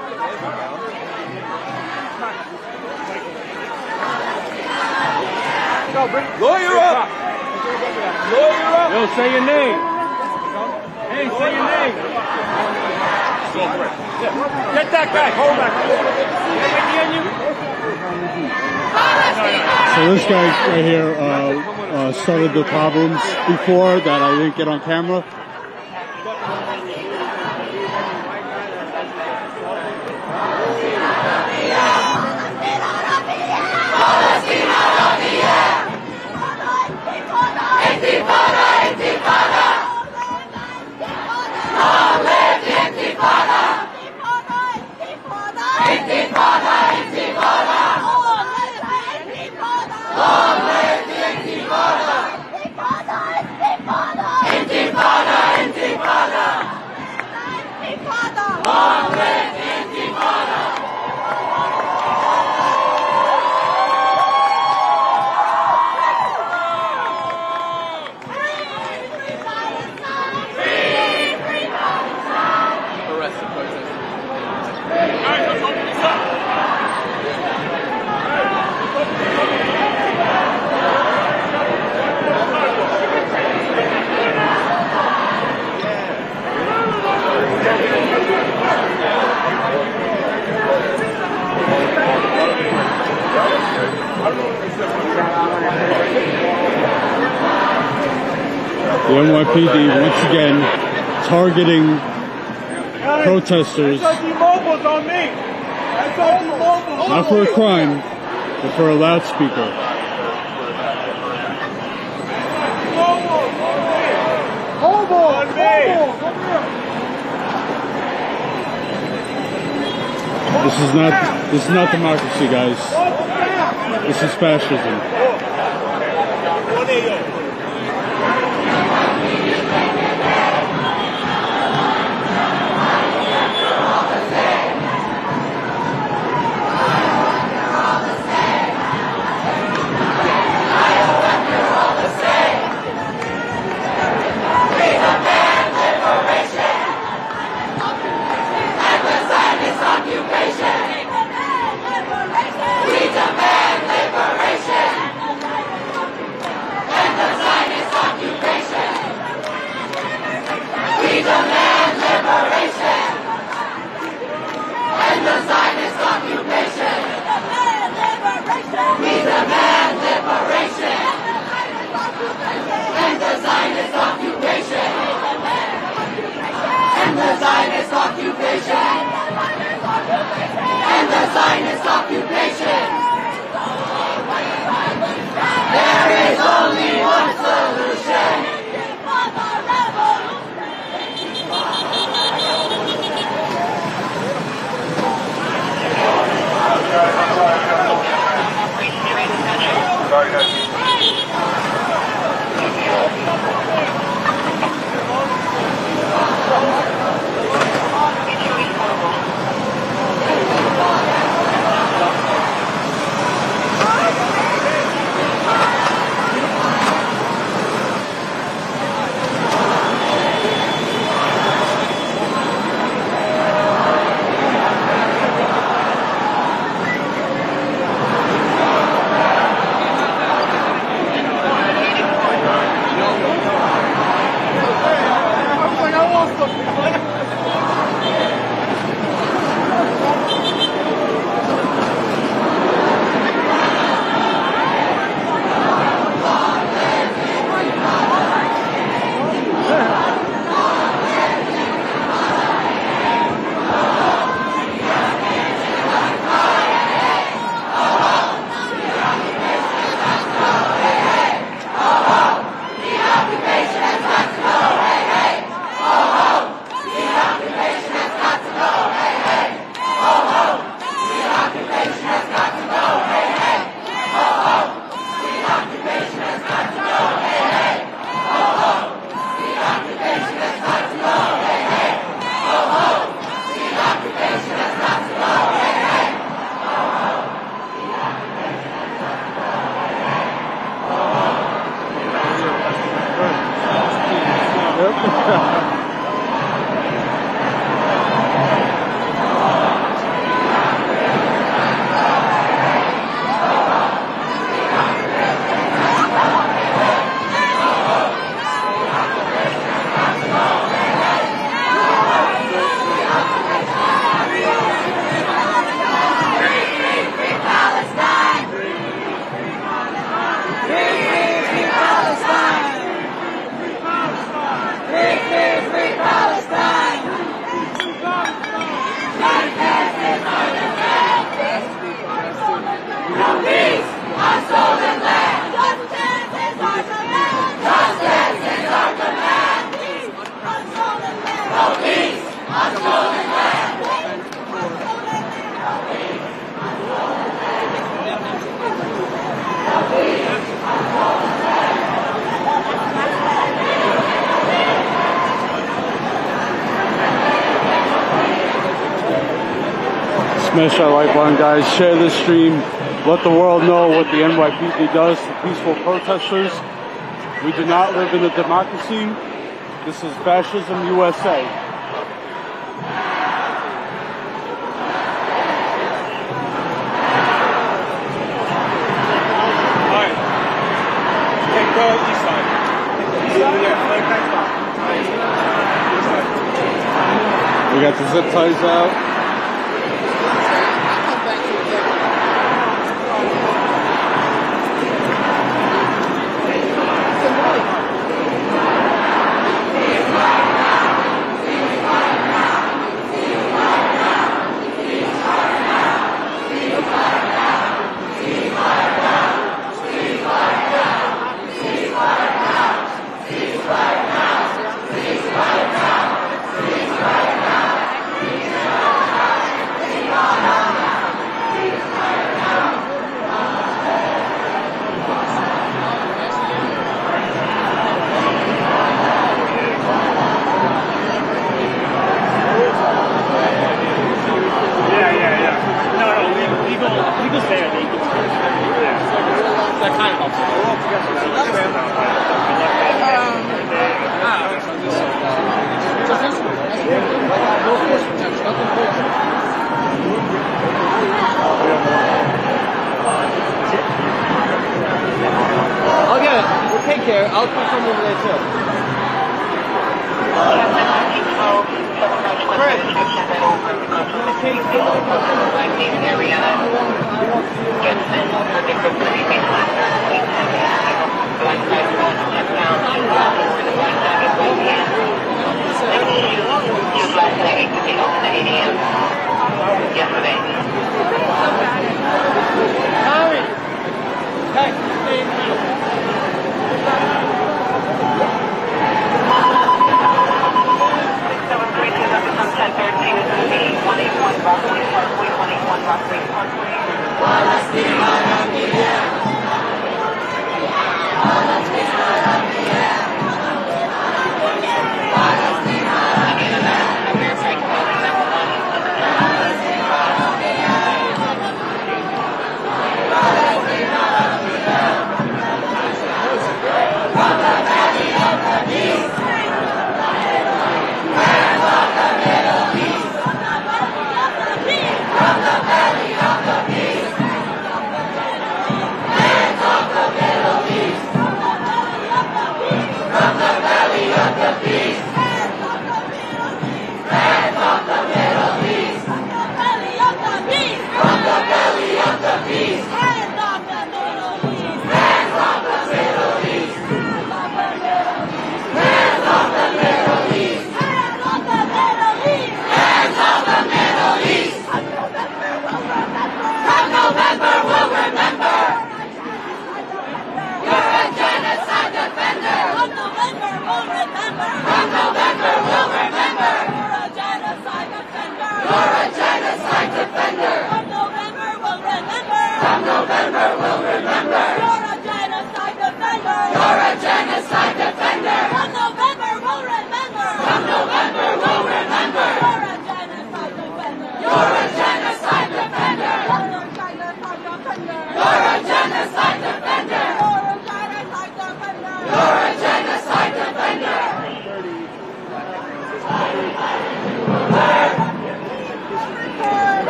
Lawyer up! Lawyer up! Yo, say your name. Hey, say your name. Get that guy. Hold back. So this guy right here started the problems before that I didn't get on camera. The NYPD once again targeting protesters, not for a crime, but for a loudspeaker. This is not democracy, guys. This is fascism. Smash that like button, guys. Share this stream. Let the world know what the NYPD does to peaceful protesters. We do not live in a democracy. This is fascism USA. Alright. Okay, go east side. We got the zip ties out.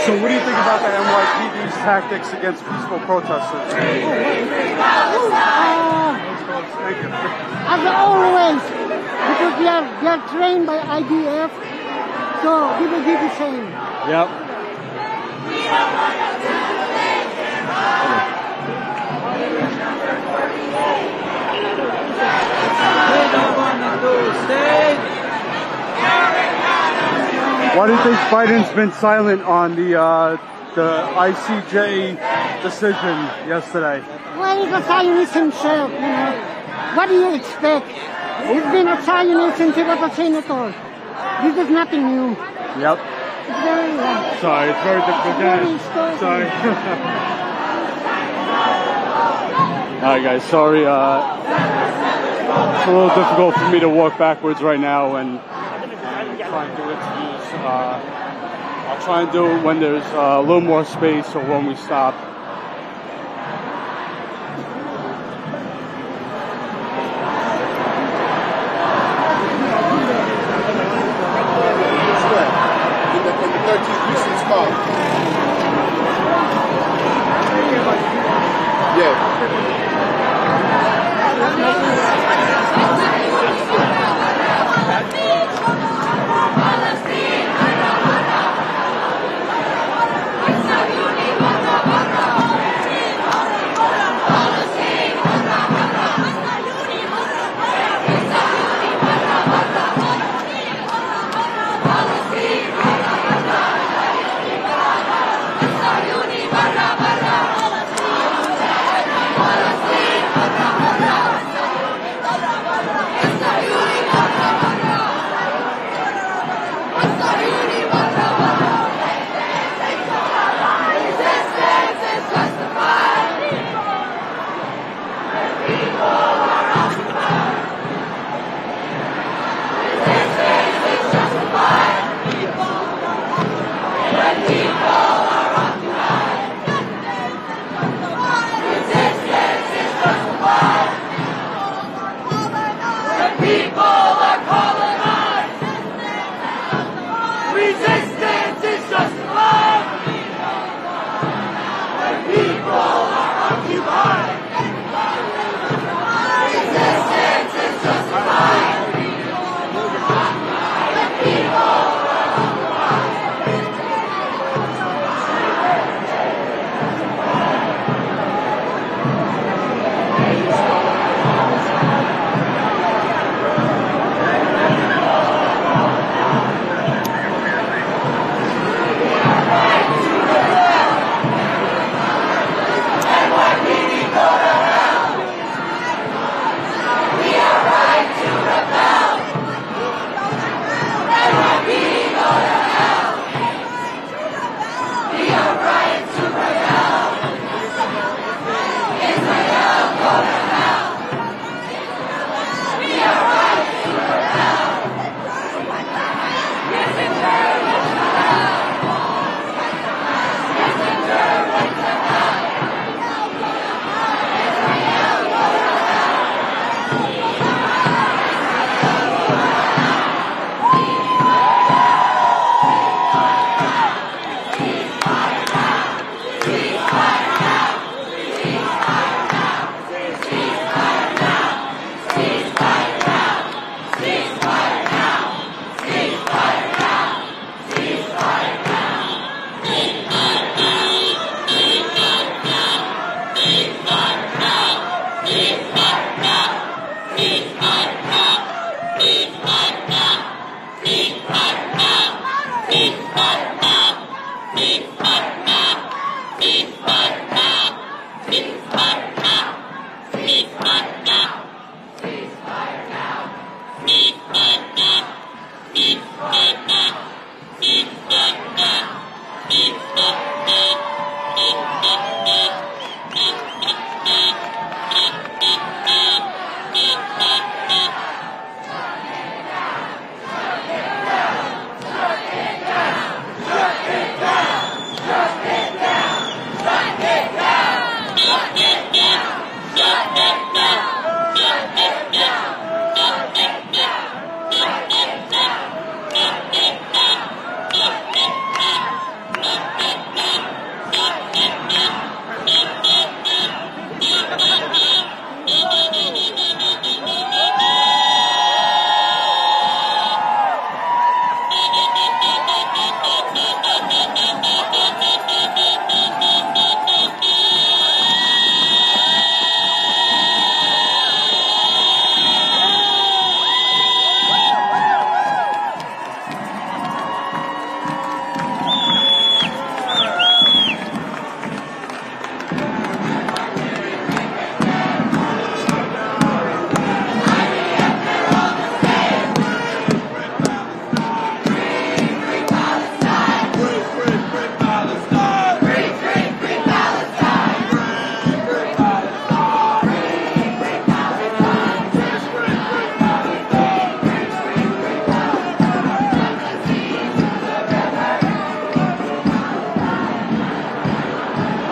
So what do you think about the NYPD's tactics against peaceful protesters? As always, because they are trained by IDF, so they will do the same. Yep. Why do you think Biden's been silent on the ICJ decision yesterday? Well, he's a Zionist himself, you know. What do you expect? He's been a Zionist since he was a senator. This is nothing new. Yep. It's very Sorry, it's very difficult. Sorry. Alright guys, sorry. It's a little difficult for me to walk backwards right now and try and do interviews. I'll try and do it when there's a little more space or when we stop.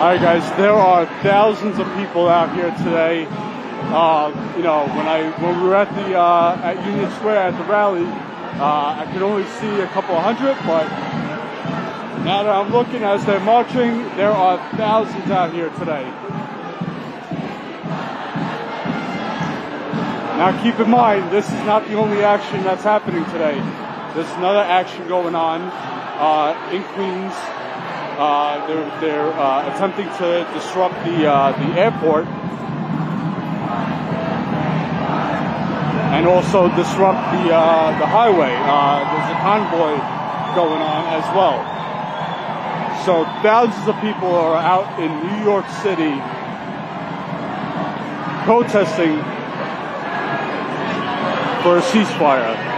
Alright guys, there are thousands of people out here today. You know, when we were at the at Union Square at the rally, I could only see a couple hundred, but now that I'm looking as they're marching, there are thousands out here today. Now keep in mind, this is not the only action that's happening today. There's another action going on in Queens. They're attempting to disrupt the airport and also disrupt the highway. There's a convoy going on as well. So thousands of people are out in New York City protesting for a ceasefire.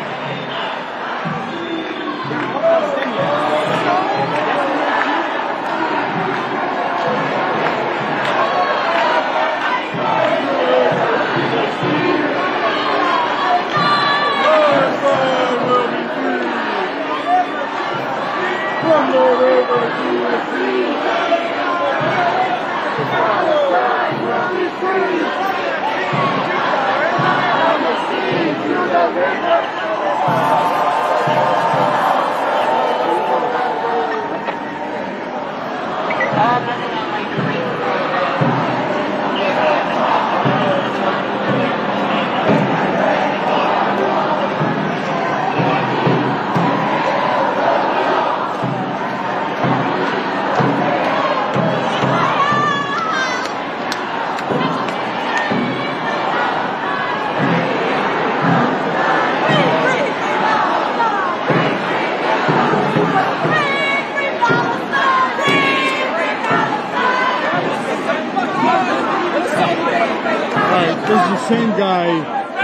This is the same guy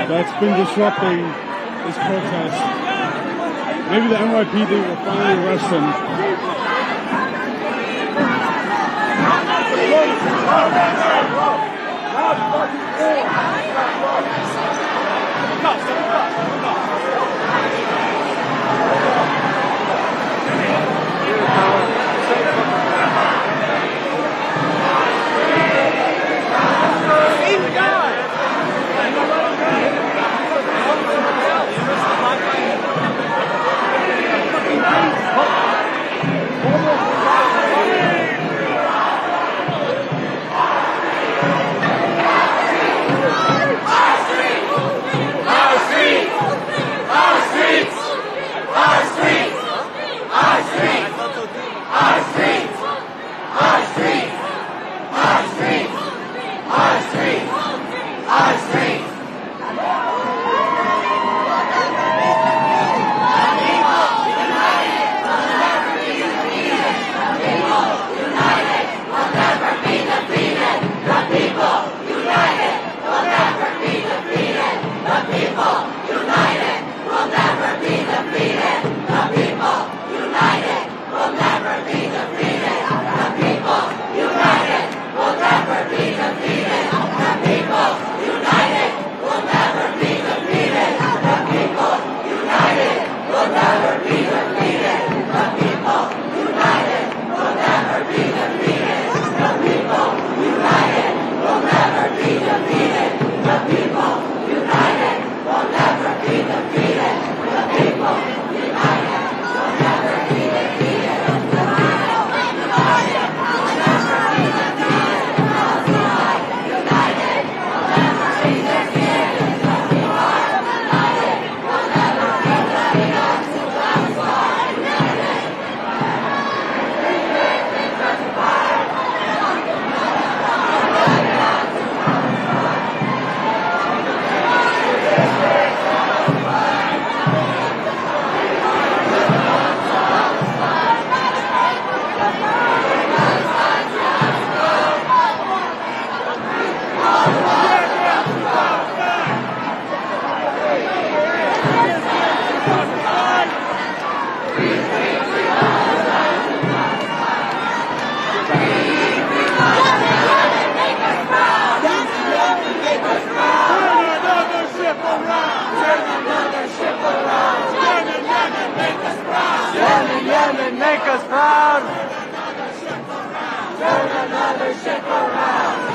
that's been disrupting this protest. Maybe the NYPD will finally arrest him. Turn another ship around.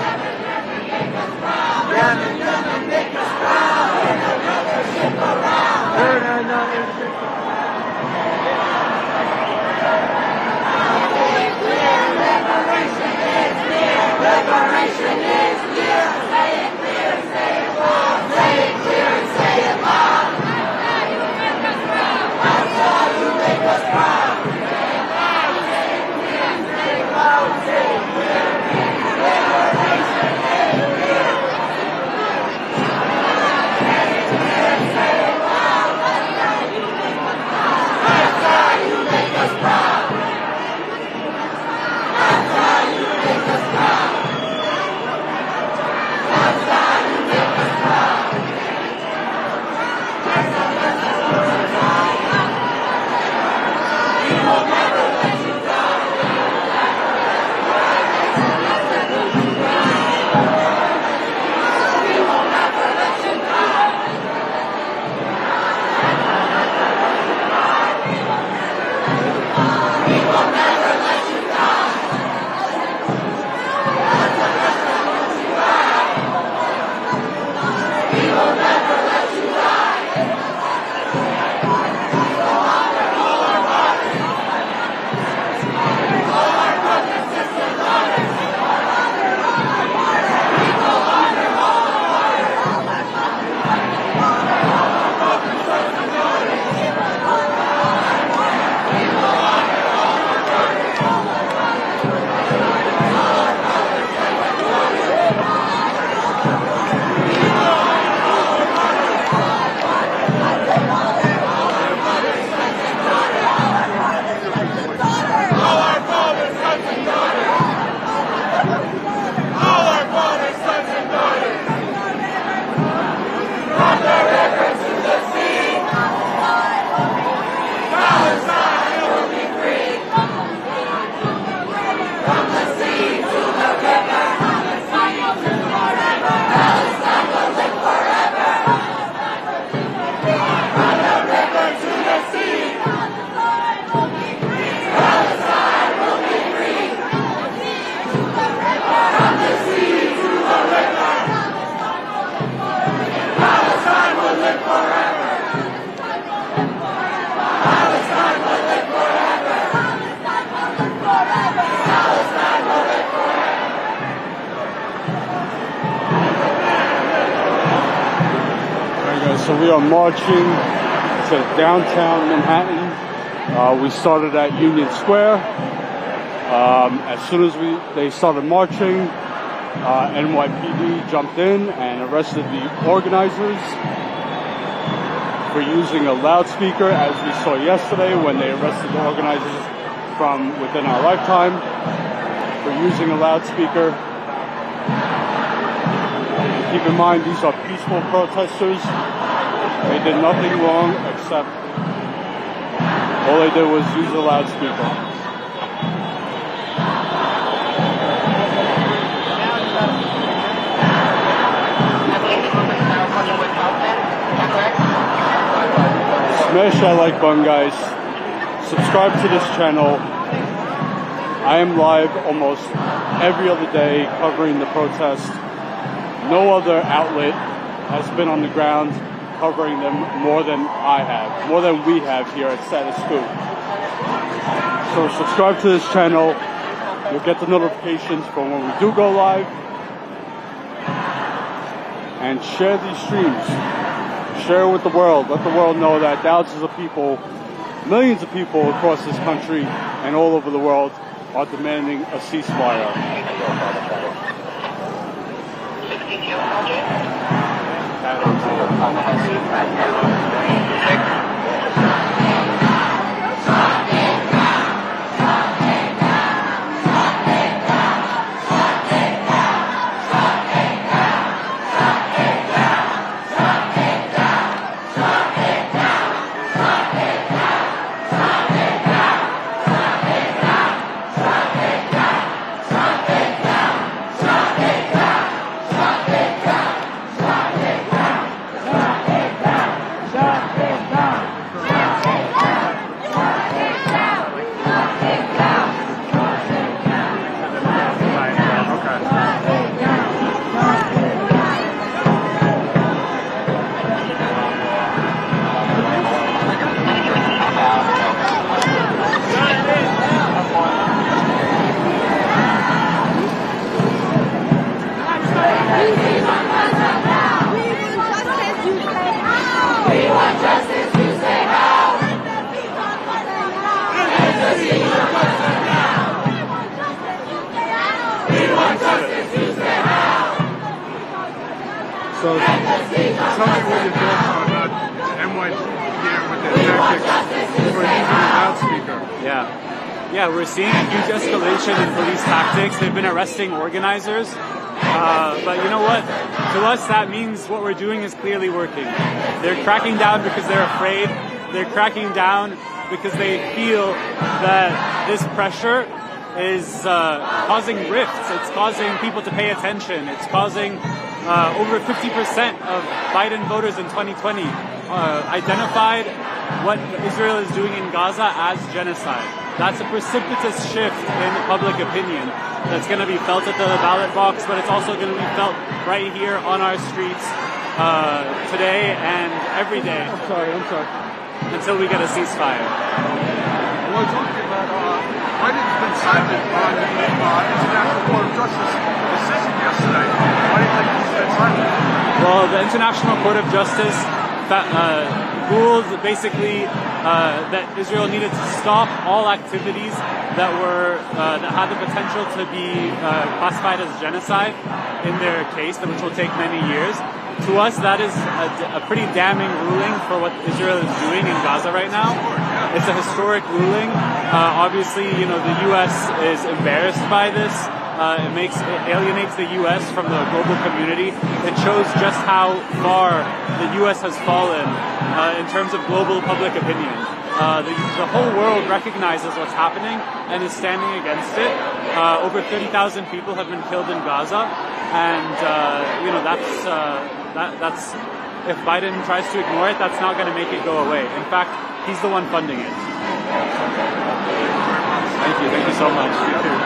Damn it, gonna make us proud. Turn another ship around. Turn another ship around. Liberation is near. Say it clear, say it loud. Say it clear and say it loud. That's how you make us proud. Say it loud, say it clear, say it loud, say it clear. Liberation is near. Say it clear, say it loud. That's how you make us proud. That's how you make us proud. That's how you make us proud. So we are marching to downtown Manhattan. We started at Union Square. As soon as they started marching, NYPD jumped in and arrested the organizers for using a loudspeaker, as we saw yesterday when they arrested the organizers from within our lifetime for using a loudspeaker. Keep in mind, these are peaceful protesters. They did nothing wrong except all they did was use a loudspeaker. Smash that like button, guys. Subscribe to this channel. I am live almost every other day covering the protest. No other outlet has been on the ground covering them more than I have, more than we have here at Status Coup. So subscribe to this channel. You'll get the notifications from when we do go live. And share these streams. Share it with the world. Let the world know that thousands of people, millions of people across this country and all over the world are demanding a ceasefire. So, tell me what your thoughts are about NYC here with their tactics for using a loudspeaker. Yeah, we're seeing a huge escalation in police tactics. They've been arresting organizers. But you know what? To us, that means what we're doing is clearly working. They're cracking down because they're afraid. They're cracking down because they feel that this pressure is causing rifts. It's causing people to pay attention. It's causing over 50% of Biden voters in 2020 identified what Israel is doing in Gaza as genocide. That's a precipitous shift in public opinion that's going to be felt at the ballot box, but it's also going to be felt right here on our streets today and every day. I'm sorry. Until we get a ceasefire. Well, talking about Biden's been silent on the International Court of Justice decision yesterday. Why do you think he's been silent? Well, the International Court of Justice ruled basically that Israel needed to stop all activities that were that had the potential to be classified as genocide in their case, which will take many years. To us, that is a pretty damning ruling for what Israel is doing in Gaza right now. It's a historic ruling. Obviously, the U.S. is embarrassed by this. It alienates the U.S. from the global community. It shows just how far the U.S. has fallen in terms of global public opinion. The whole world recognizes what's happening and is standing against it. Over 30,000 people have been killed in Gaza, and that's if Biden tries to ignore it, that's not going to make it go away. In fact, he's the one funding it. Thank you so much. You too.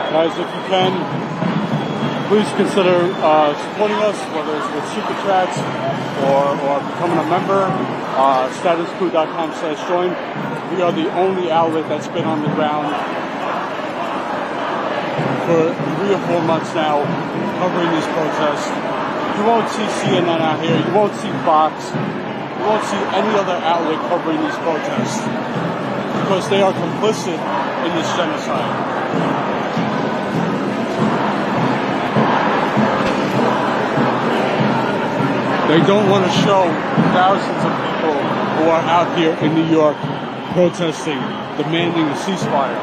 Guys, if you can, please consider supporting us, whether it's with Super Chats or becoming a member. StatusCoup.com/join. We are the only outlet that's been on the ground for 3 or 4 months now covering these protests. You won't see CNN out here. You won't see Fox. You won't see any other outlet covering these protests because they are complicit in this genocide. They don't want to show thousands of people who are out here in New York protesting, demanding a ceasefire.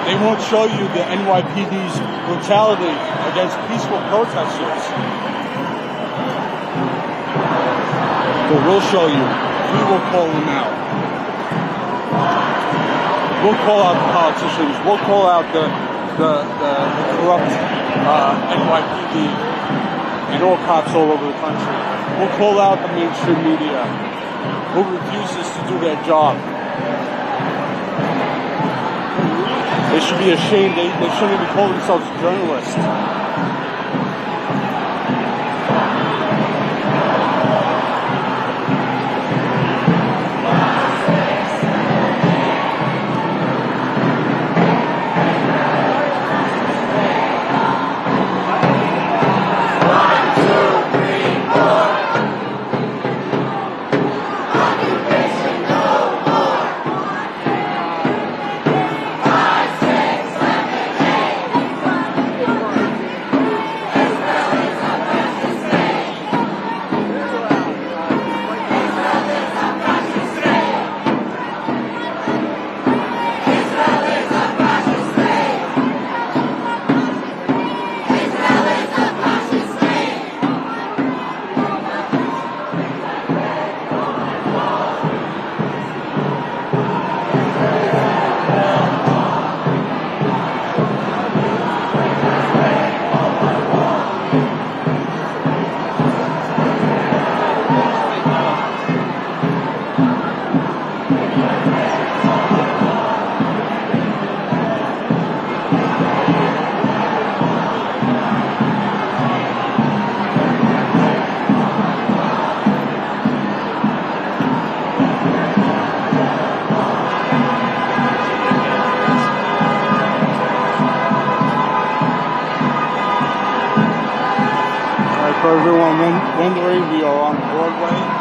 They won't show you the NYPD's brutality against peaceful protesters. But we'll show you. We will call them out. We'll call out the politicians. We'll call out the corrupt NYPD. And all cops all over the country. We'll call out the mainstream media who refuses to do their job. They should be ashamed. They shouldn't even call themselves journalists. For everyone wondering, we are on Broadway.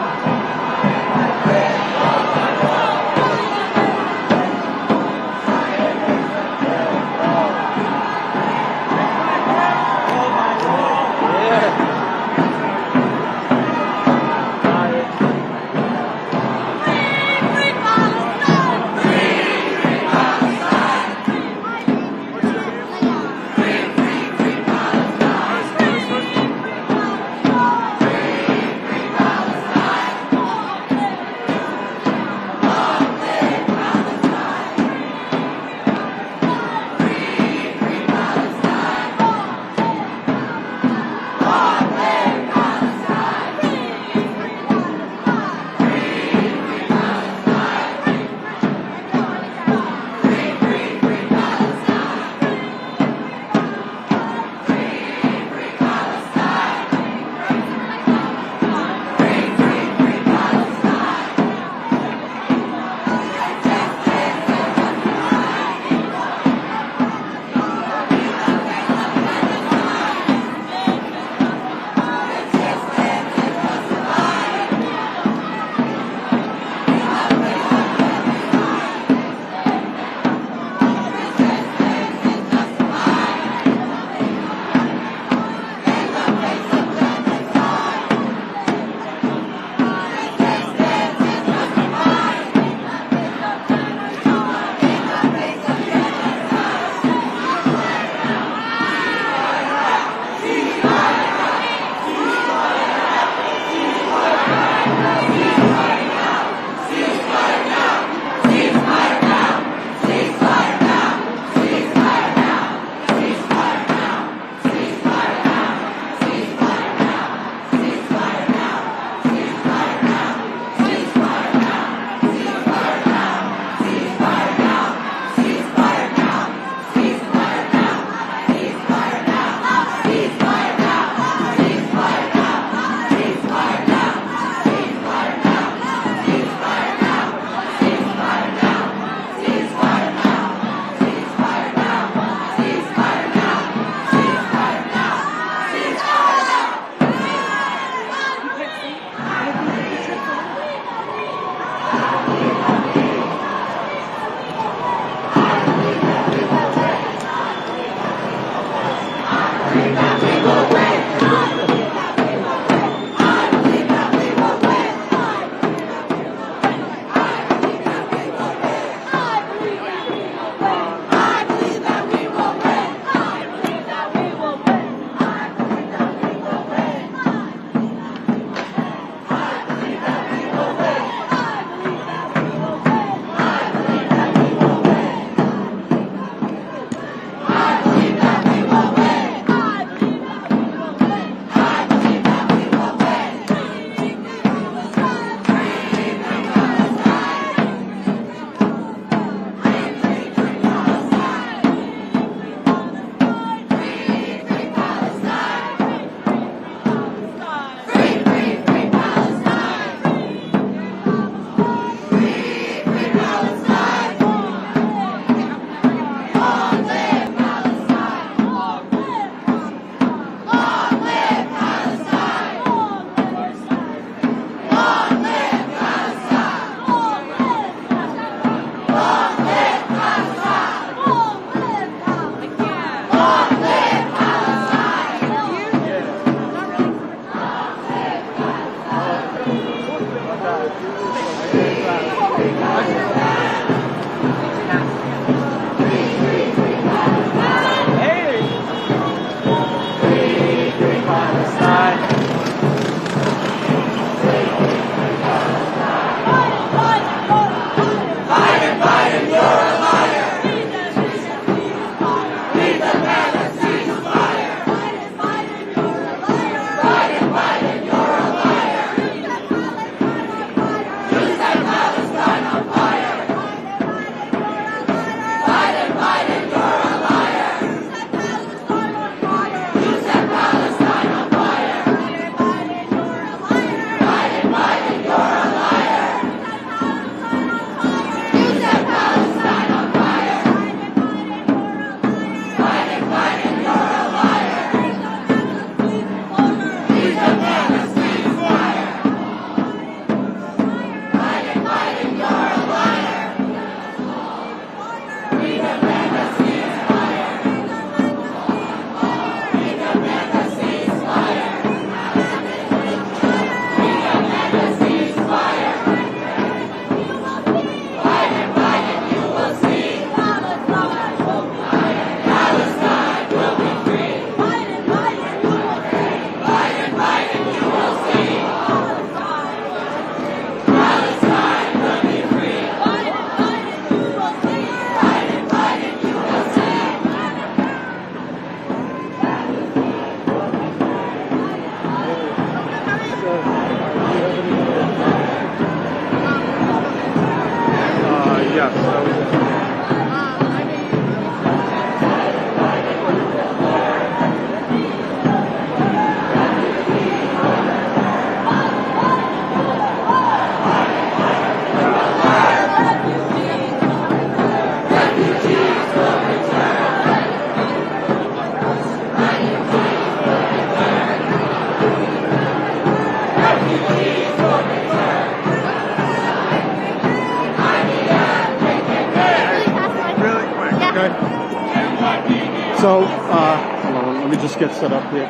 So, hold on, let me just get set up here.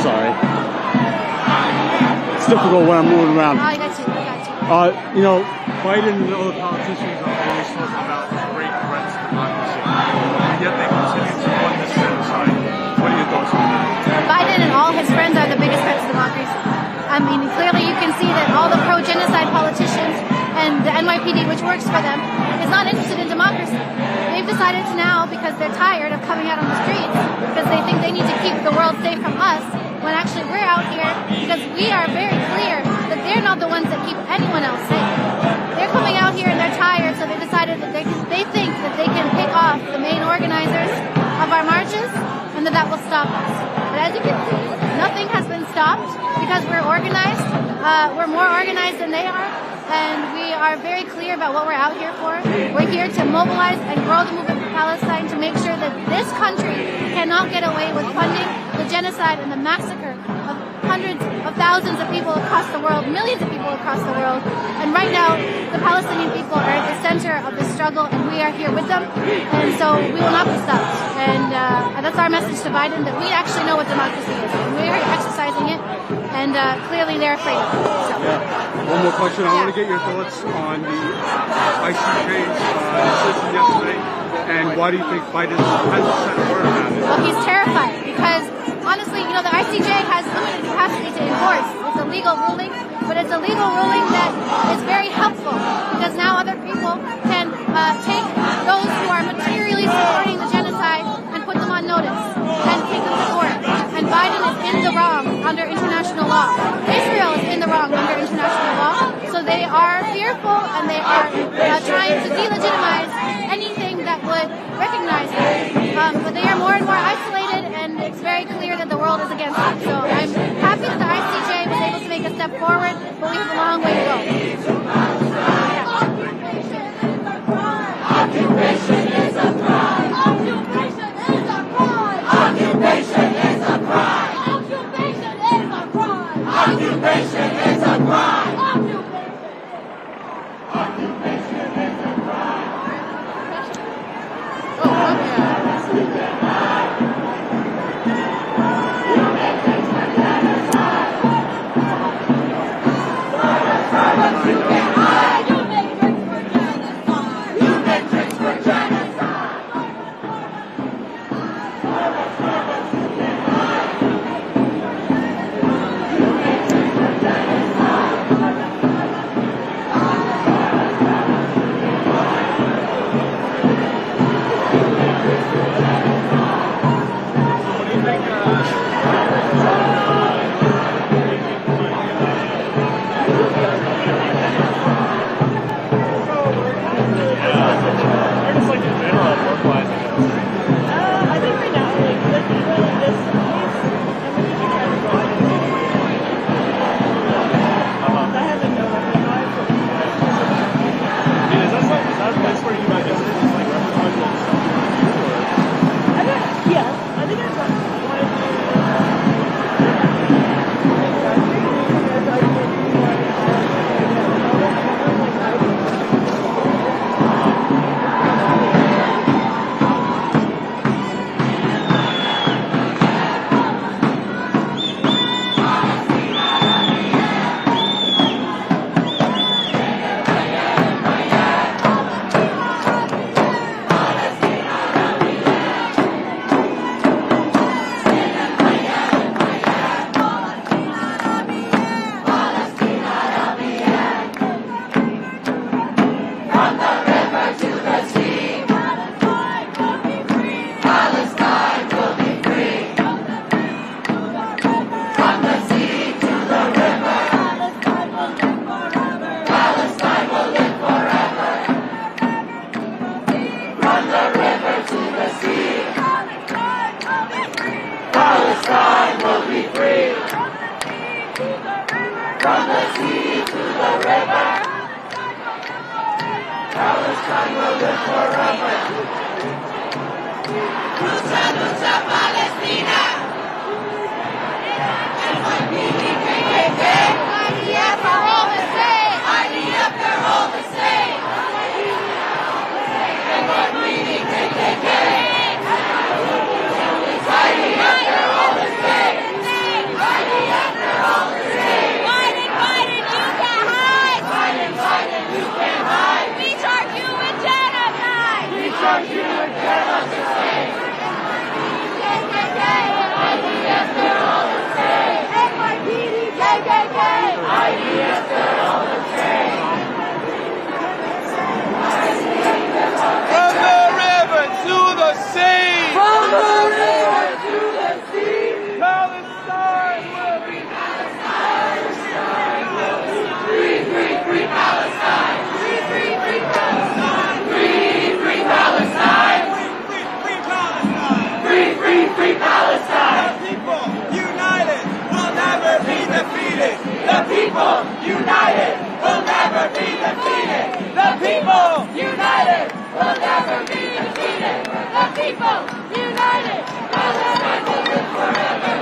Sorry. It's difficult when I'm moving around. I got you. You know, Biden and other politicians are always talking about great threats to democracy, and yet they continue to fund this genocide. What are your thoughts on that? Biden and all his friends are the biggest threats to democracy. I mean, clearly you can see that all the pro-genocide politicians and the NYPD, which works for them, is not interested in democracy. They've decided to now, because they're tired of coming out on the streets, because they think they need to keep the world safe from us, when actually we're out here because we are very clear that they're not the ones that keep anyone else safe. They're coming out here and they're tired, so they decided that they think that they can pick off the main organizers of our marches and that will stop us. But as you can see, nothing has been stopped because we're organized. We're more organized than they are, and we are very clear about what we're out here for. We're here to mobilize and grow the movement for Palestine, to make sure that this country cannot get away with funding the genocide and the massacre of hundreds of thousands of people across the world, millions of people across the world. And right now, the Palestinian people are at the center of the struggle, and we are here with them. And so we will not be stopped. And that's our message to Biden, that we actually know what democracy is. And we're exercising it, and clearly they're afraid of it. So. Yeah. One more question. I want to get your thoughts on the ICJ's decision yesterday, and why do you think Biden hasn't said a word about it? Well, he's terrified because, honestly, you know, the ICJ has limited capacity to enforce. It's a legal ruling, but it's a legal ruling that is very helpful because now other people can take those who are materially supporting the genocide and put them on notice and take them to court. And Biden is in the wrong under international law. Israel is in the wrong under international law. So they are fearful and they are trying to delegitimize anything that would recognize them. But they are more and more isolated, and it's very clear that the world is against them. So I'm happy that the ICJ was able to make a step forward, but we have a long way to go. Occupation is a crime. Occupation is a crime. Occupation is a crime. Occupation is a crime. Occupation is a crime. Occupation is a crime. IDF, they're all the same. united will never be defeated. The people united will never be defeated. The people united Palestine will live forever.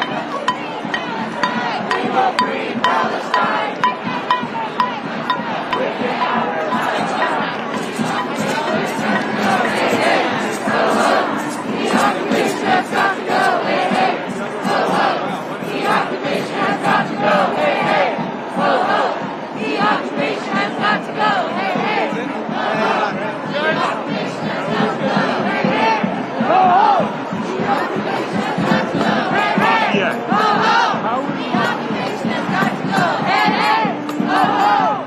We will free Palestine. Within our lifetime. The occupation has got to go. Hey, hey. Ho, ho. The occupation has got to go. Hey, hey. Ho, ho. The occupation has got to go. Hey, hey. Ho, ho. The occupation has got to go. Hey, hey. Ho, ho. The occupation has got to go. Hey, hey. Ho, ho. The occupation has got to go. Hey, hey. Ho, ho.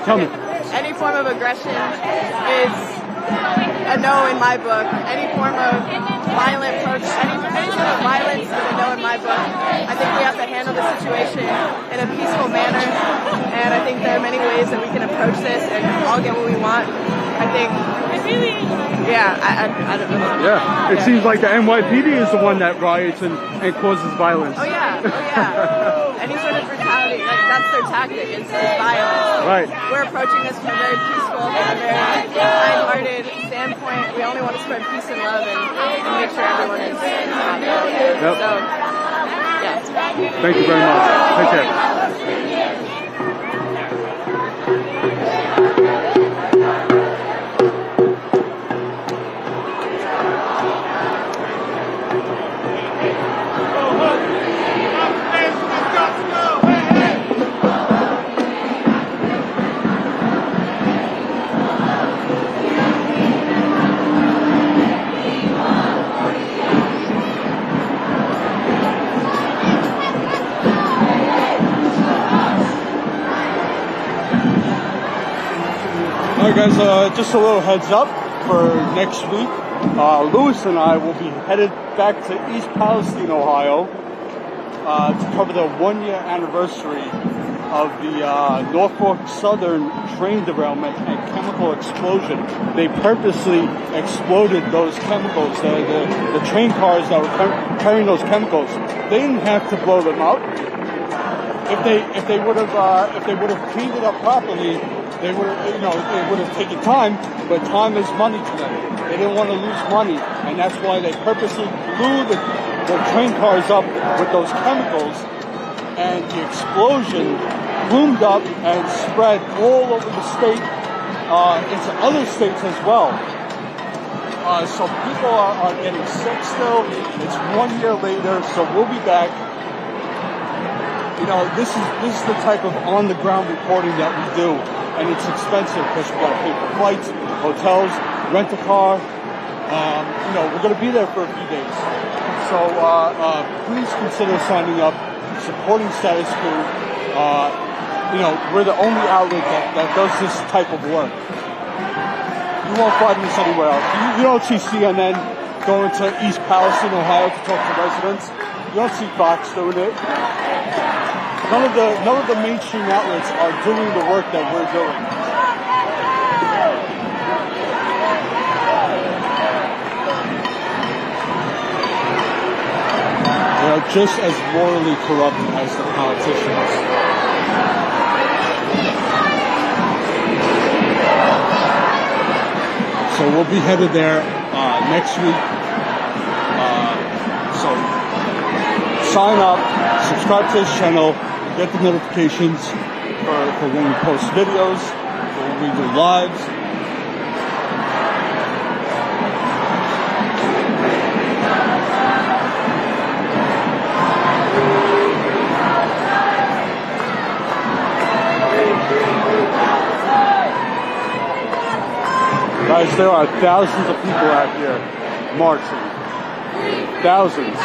Any form of aggression is a no in my book. Any form of violent approach, any sort of violence is a no in my book. I think we have to handle the situation in a peaceful manner, and I think there are many ways that we can approach this and all get what we want. I think, yeah, I don't know. Yeah, it seems like the NYPD is the one that riots and causes violence. Oh yeah. Any sort of brutality, that's their tactic, is violence. Right. We're approaching this from a very peaceful, from a very kind-hearted standpoint. We only want to spread peace and love and make sure everyone is happy. Yep. So, yeah. Thank you very much. Take care. Alright guys, just a little heads up for next week. Louis and I will be headed back to East Palestine, Ohio to cover the 1-year anniversary of the Norfolk Southern train derailment and chemical explosion. They purposely exploded those chemicals, the train cars that were carrying those chemicals. They didn't have to blow them up. If they would have cleaned it up properly, they would have, it would have taken time, but time is money to them. They didn't want to lose money, and that's why they purposely blew the train cars up with those chemicals, and the explosion bloomed up and spread all over the state, into other states as well. So people are getting sick still. It's 1 year later, so we'll be back. This is the type of on-the-ground reporting that we do. And it's expensive because we've got to pay for flights, hotels, rent a car. We're going to be there for a few days. So please consider signing up, supporting Status Coup. We're the only outlet that does this type of work. You won't find this anywhere else. You don't see CNN going to East Palestine, Ohio to talk to residents. You don't see Fox doing it. None of the mainstream outlets are doing the work that we're doing. They are just as morally corrupt as the politicians. So we'll be headed there next week. So sign up, subscribe to this channel, get the notifications for when we post videos, for when we do lives. Guys, there are thousands of people out here marching. Thousands.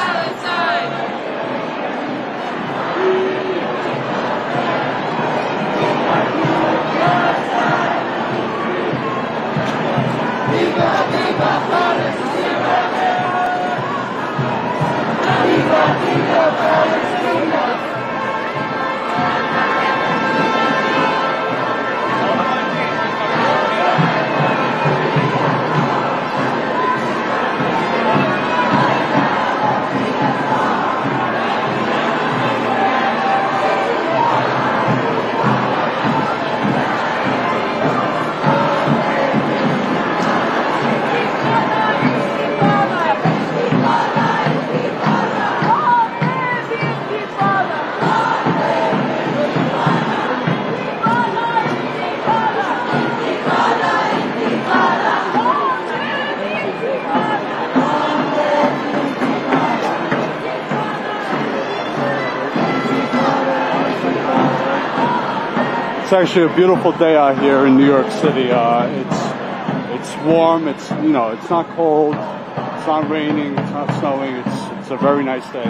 It's actually a beautiful day out here in New York City. It's warm. It's it's not cold. It's not raining. It's not snowing. It's a very nice day.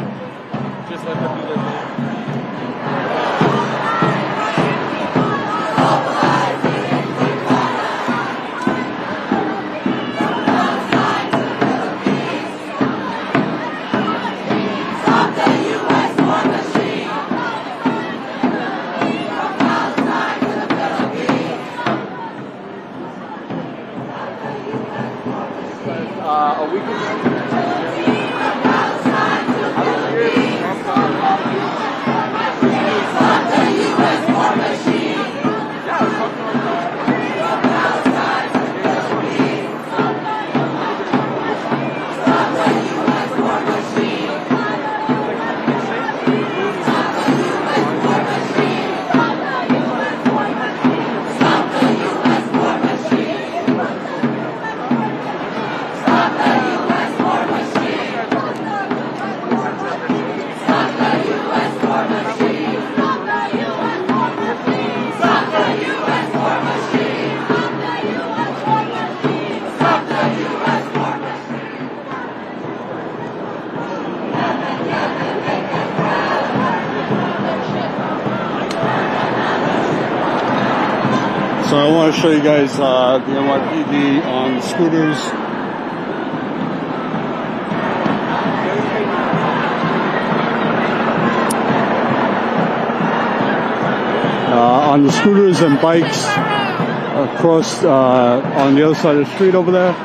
Just let them do their thing. A week ago. So I want to show you guys the NYPD on scooters. On the scooters and bikes across on the other side of the street over there.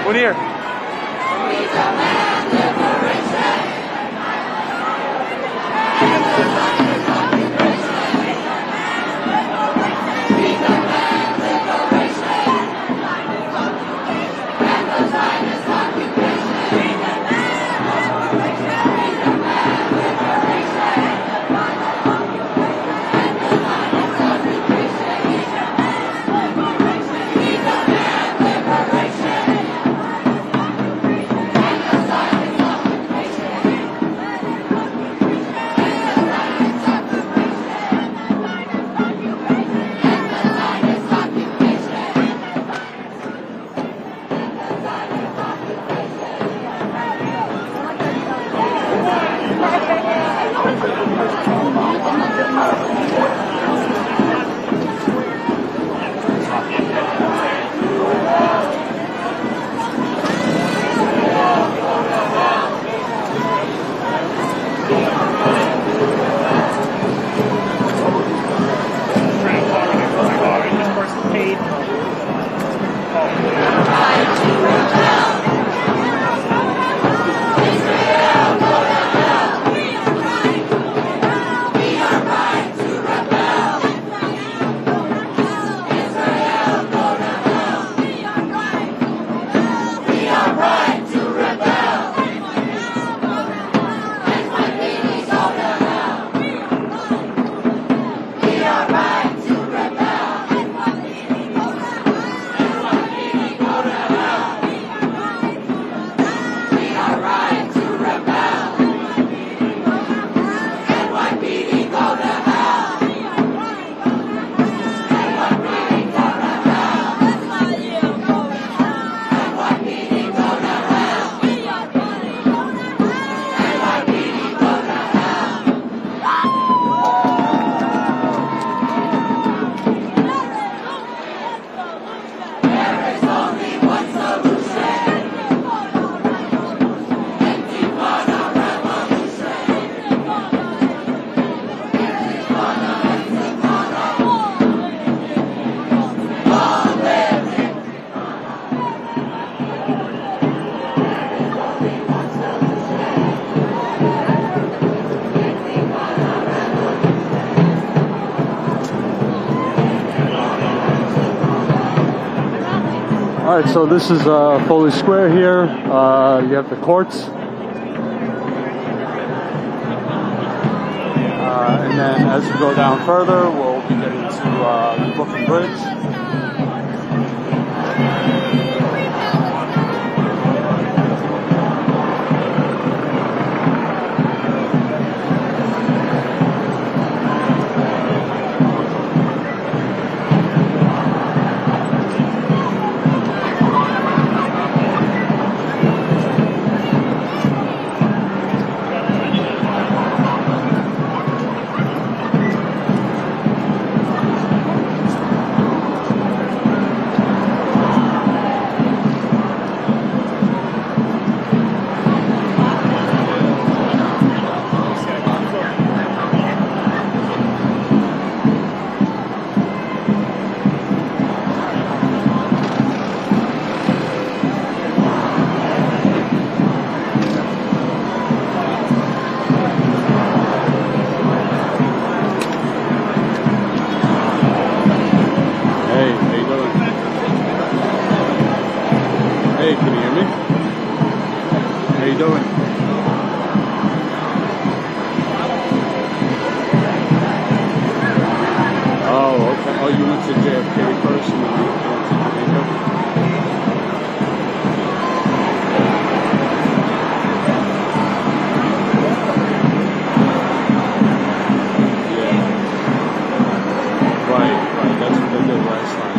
One here. We demand liberation. Alright, so this is Foley Square here. You have the courts. And then as we go down further, we'll be getting to the Brooklyn Bridge. Hey, can you hear me? How you doing? Oh, okay. Oh, you went to JFK first and then you went to Jamaica? Right. That's what they did last time.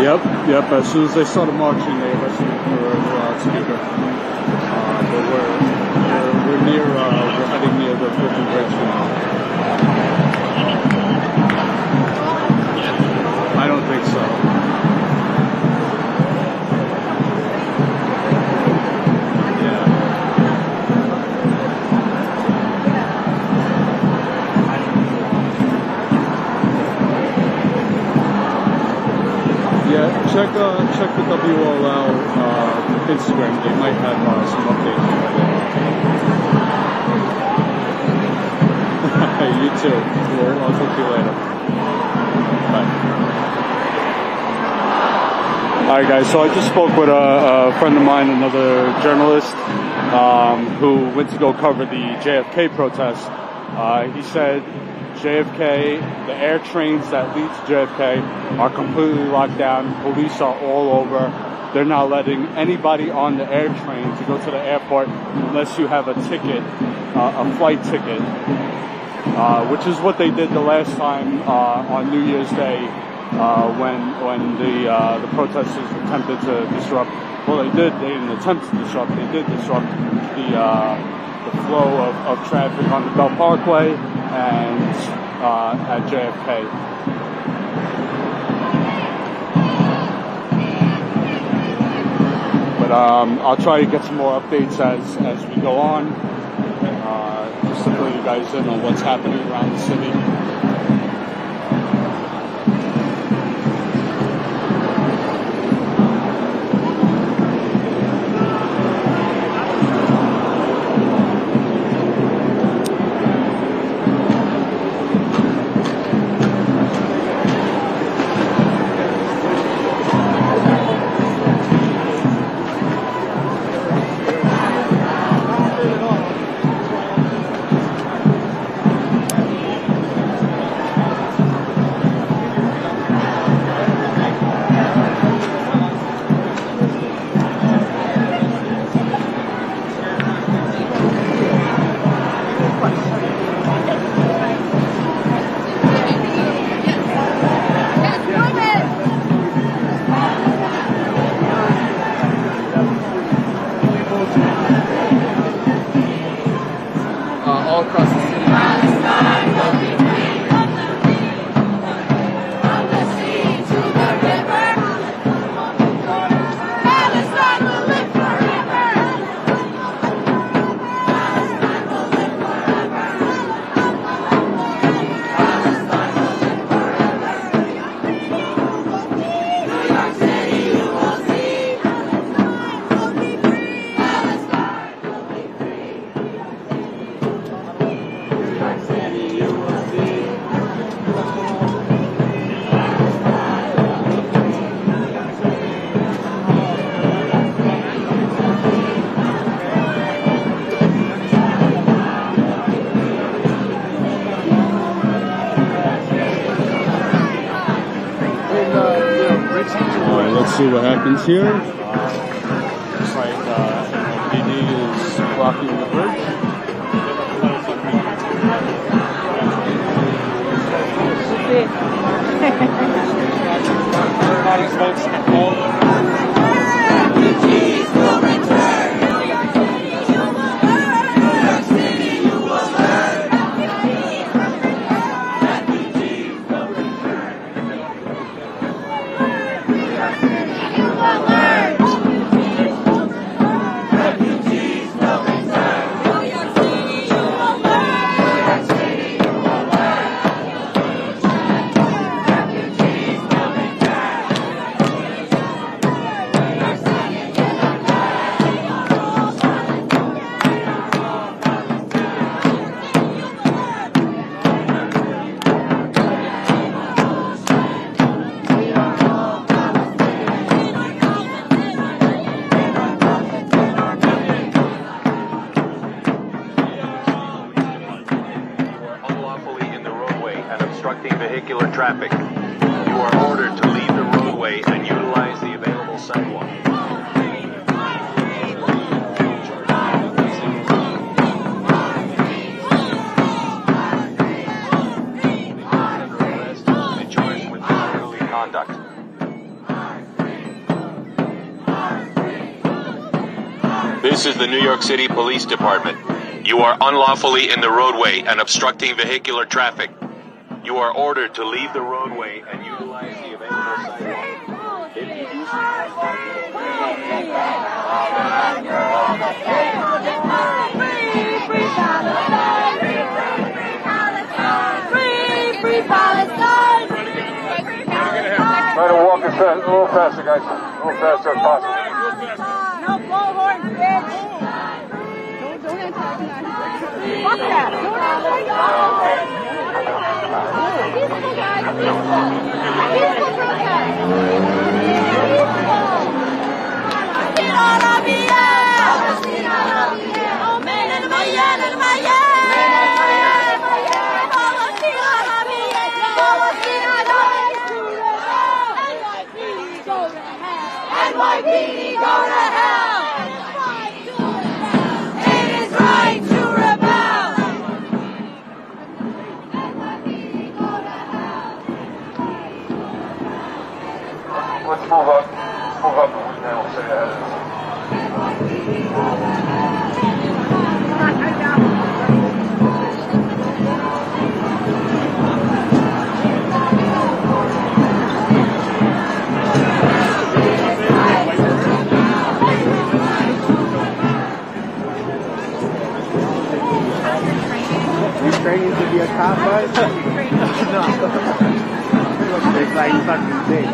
Yep. As soon as they started marching, they arrested me for a loudspeaker. But we're heading near the Brooklyn Bridge now. I don't think so. Check the WOL Instagram. They might have some updates. You too. I'll talk to you later. Bye. Alright guys, so I just spoke with a friend of mine, another journalist, who went to go cover the JFK protest. He said JFK, the air trains that lead to JFK are completely locked down. Police are all over. They're not letting anybody on the air train to go to the airport unless you have a ticket, a flight ticket, which is what they did the last time on New Year's Day when the protesters attempted to disrupt. Well, they didn't attempt to disrupt. They did disrupt the flow of traffic on the Belt Parkway and at JFK. But I'll try to get some more updates as we go on, just to fill you guys in on what's happening around the city. see what happens here. Looks like NYPD is blocking the bridge. Refugees will return. Vehicular traffic. You are ordered to leave the roadway and utilize the available sidewalk. And charged with disorderly conduct. This is the New York City Police Department. You are unlawfully in the roadway and obstructing vehicular traffic. You are ordered to leave the roadway and utilize the available sidewalk. If you do so, Free Palestine! Try to walk a little faster, guys. A little faster if possible. No bullhorn, bitch! Fuck that! Peaceful guys, peaceful! Peaceful protest! NYPD, go to hell! It is right to rebel! Let's move up. Move up and we'll say that. Training to be a cop, right? No. It's like fucking big.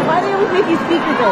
Why do you always make these speakers go?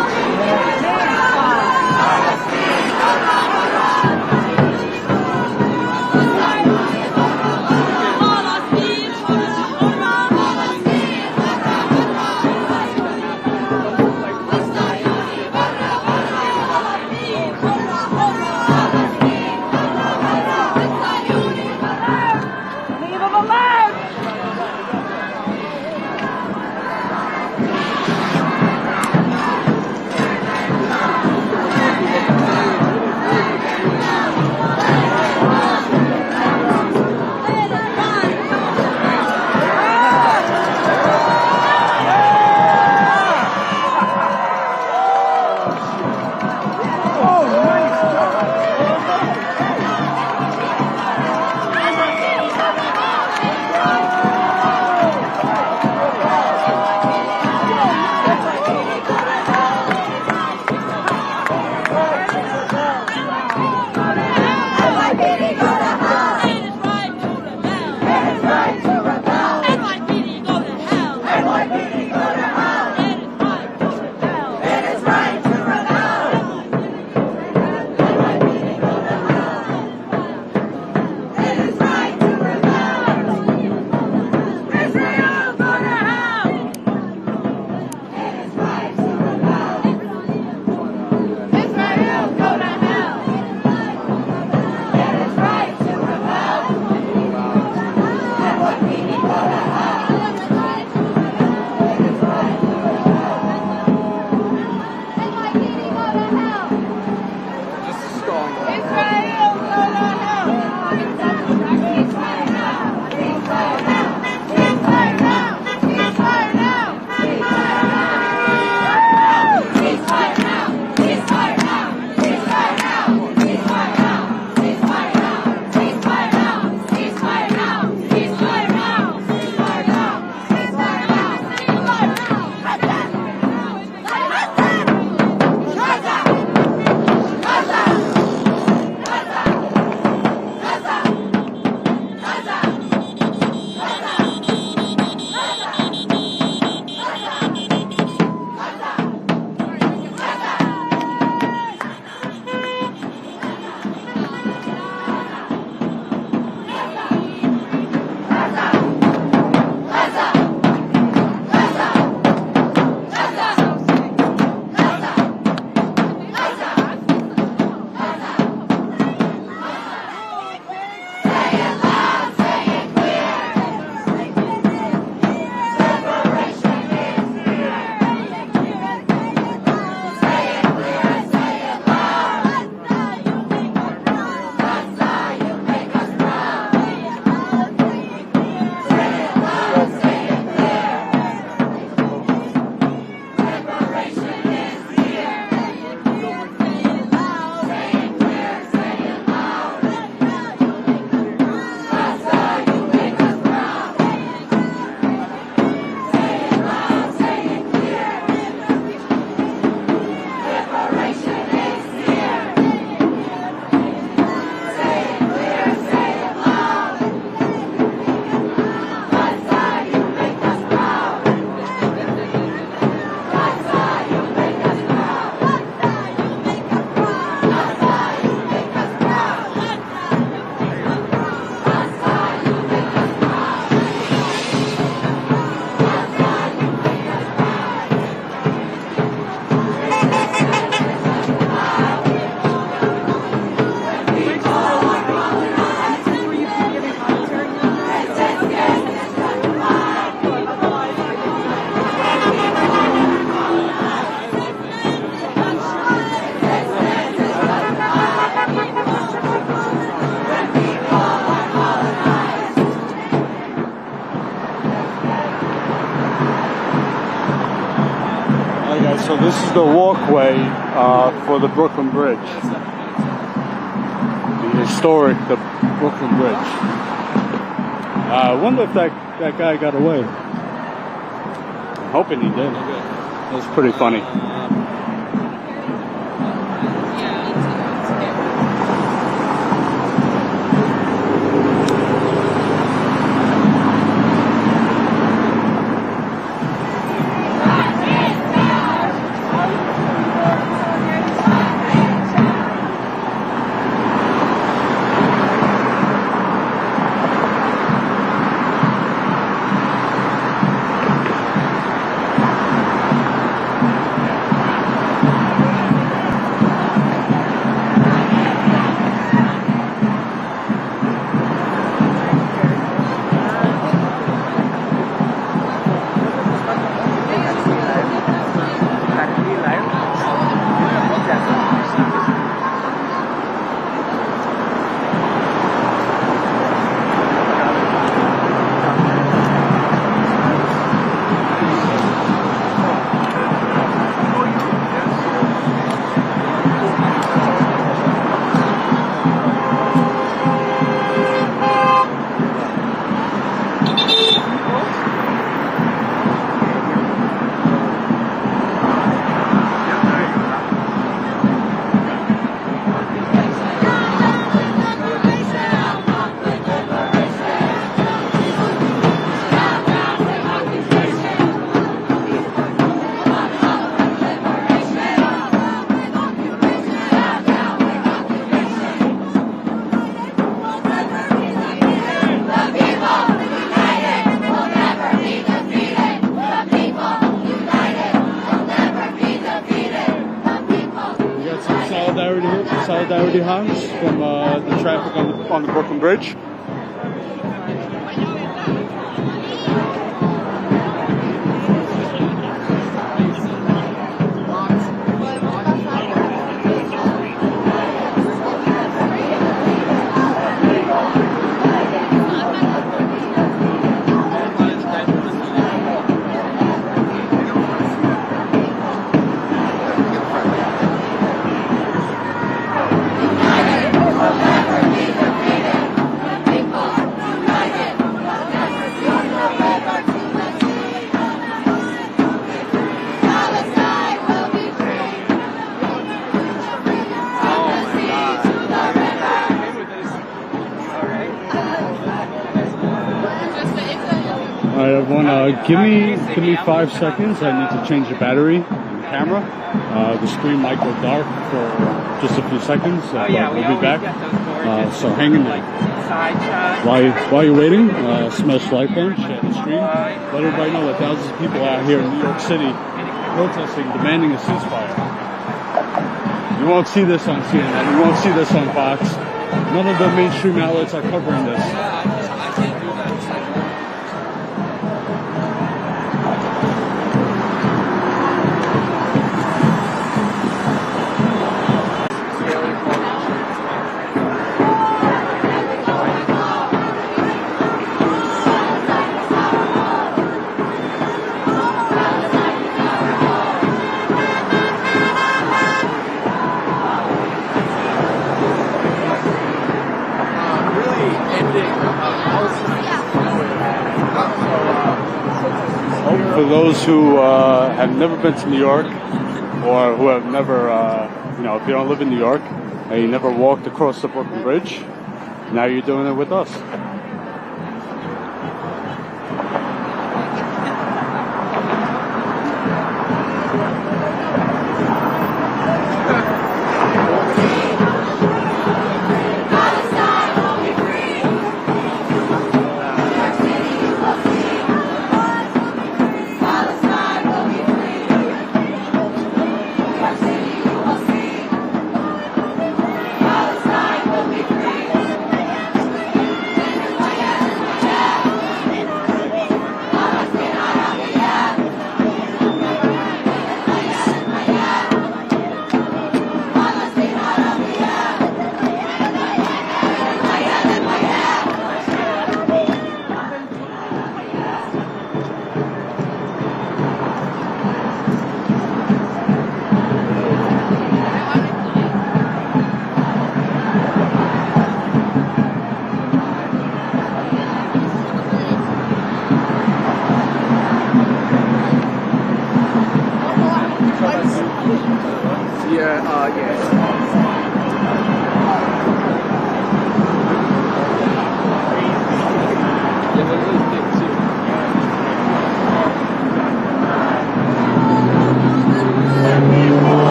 Alright, so this is the walkway for the Brooklyn Bridge. The historic Brooklyn Bridge. I wonder if that guy got away. I'm hoping he did. That's pretty funny. Solidarity hands from the traffic on the Brooklyn Bridge. Alright everyone, give me 5 seconds. I need to change the battery in the camera. The screen might go dark for just a few seconds, but we'll be back. So hang in there. While you're waiting, smash the like button, share the stream. Let everybody know that thousands of people out here in New York City protesting, demanding a ceasefire. You won't see this on CNN. You won't see this on Fox. None of the mainstream outlets are covering this. For those who have never been to New York, or who have never, if you don't live in New York, and you never walked across the Brooklyn Bridge, now you're doing it with us.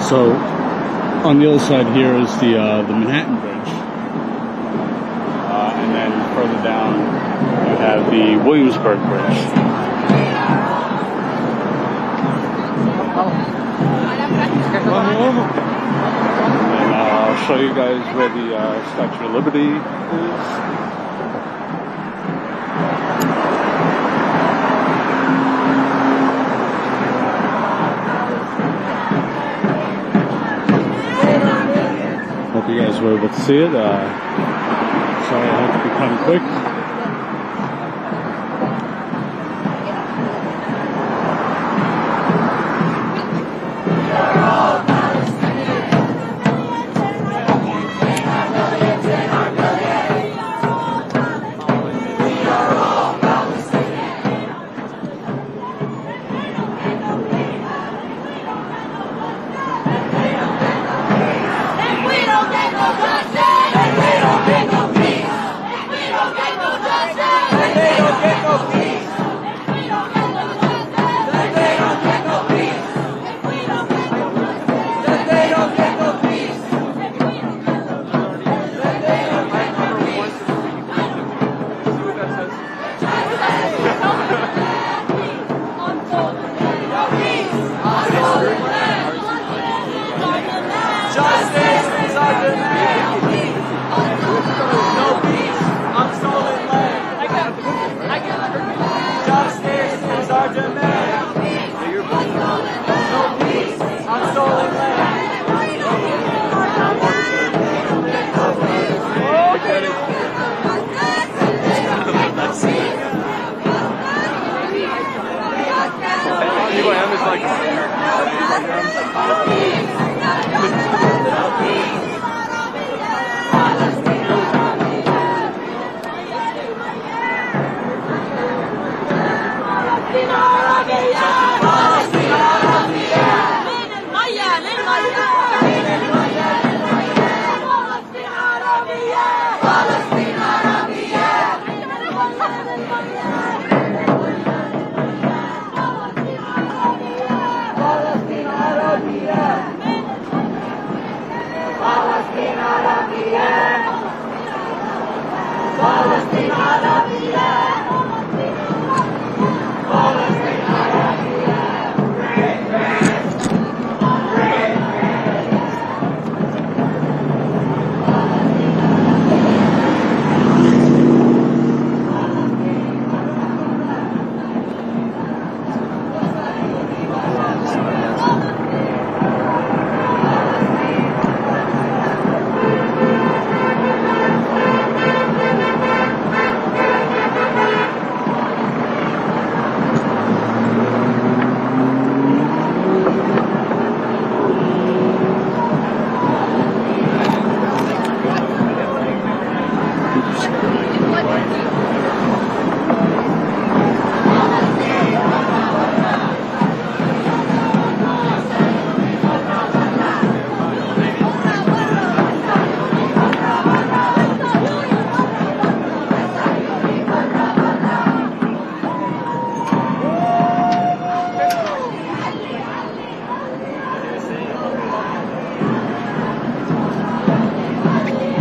So on the other side here is the Manhattan Bridge, and then further down you have the Williamsburg Bridge. And I'll show you guys where the Statue of Liberty is. Hope you guys were able to see it. Sorry, I had to be kind of quick.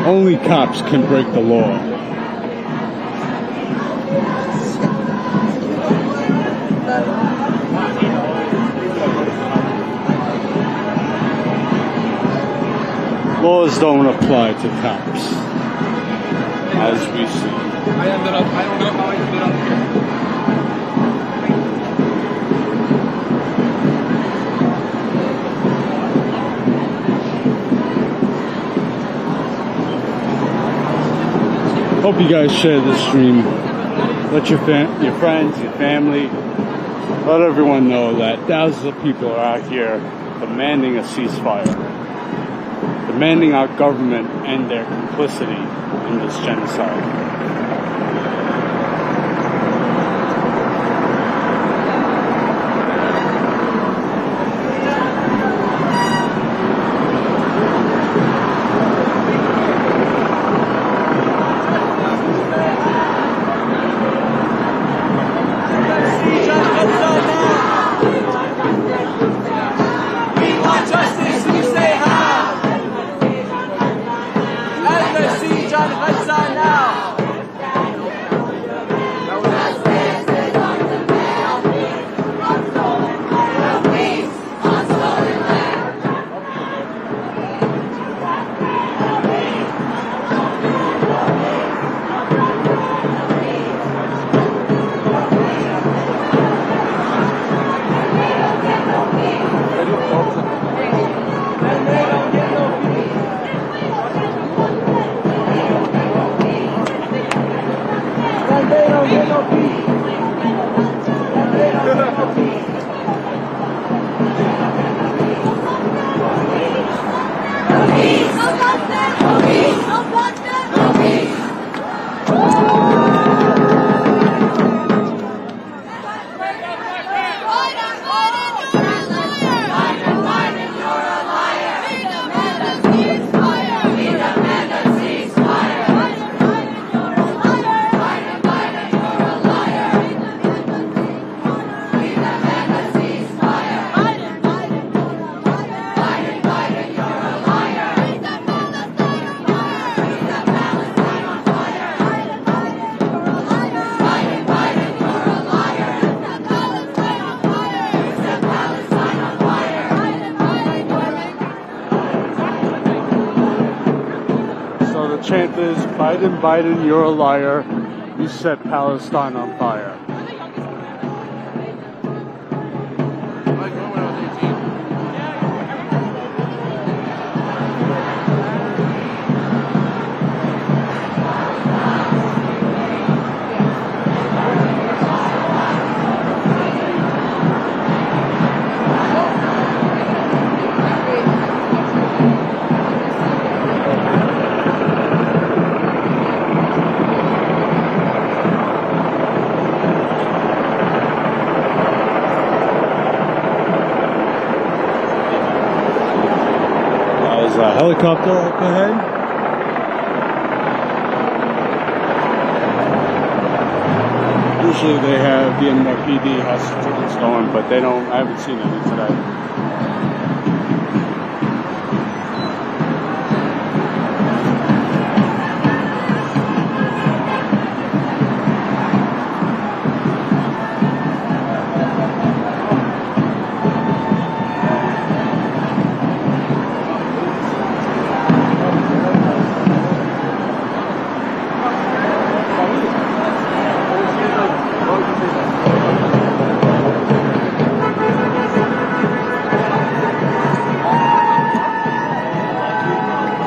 Only cops can break the law. Laws don't apply to cops, as we see. I don't know how I ended up here. Hope you guys share this stream. Let your friends, your family, let everyone know that thousands of people are out here demanding a ceasefire, demanding our government end their complicity in this genocide. Justice! Biden, you're a liar. You set Palestine on fire. There's a helicopter up ahead. Usually they have the NYPD hostage tickets going, but they don't. I haven't seen any today.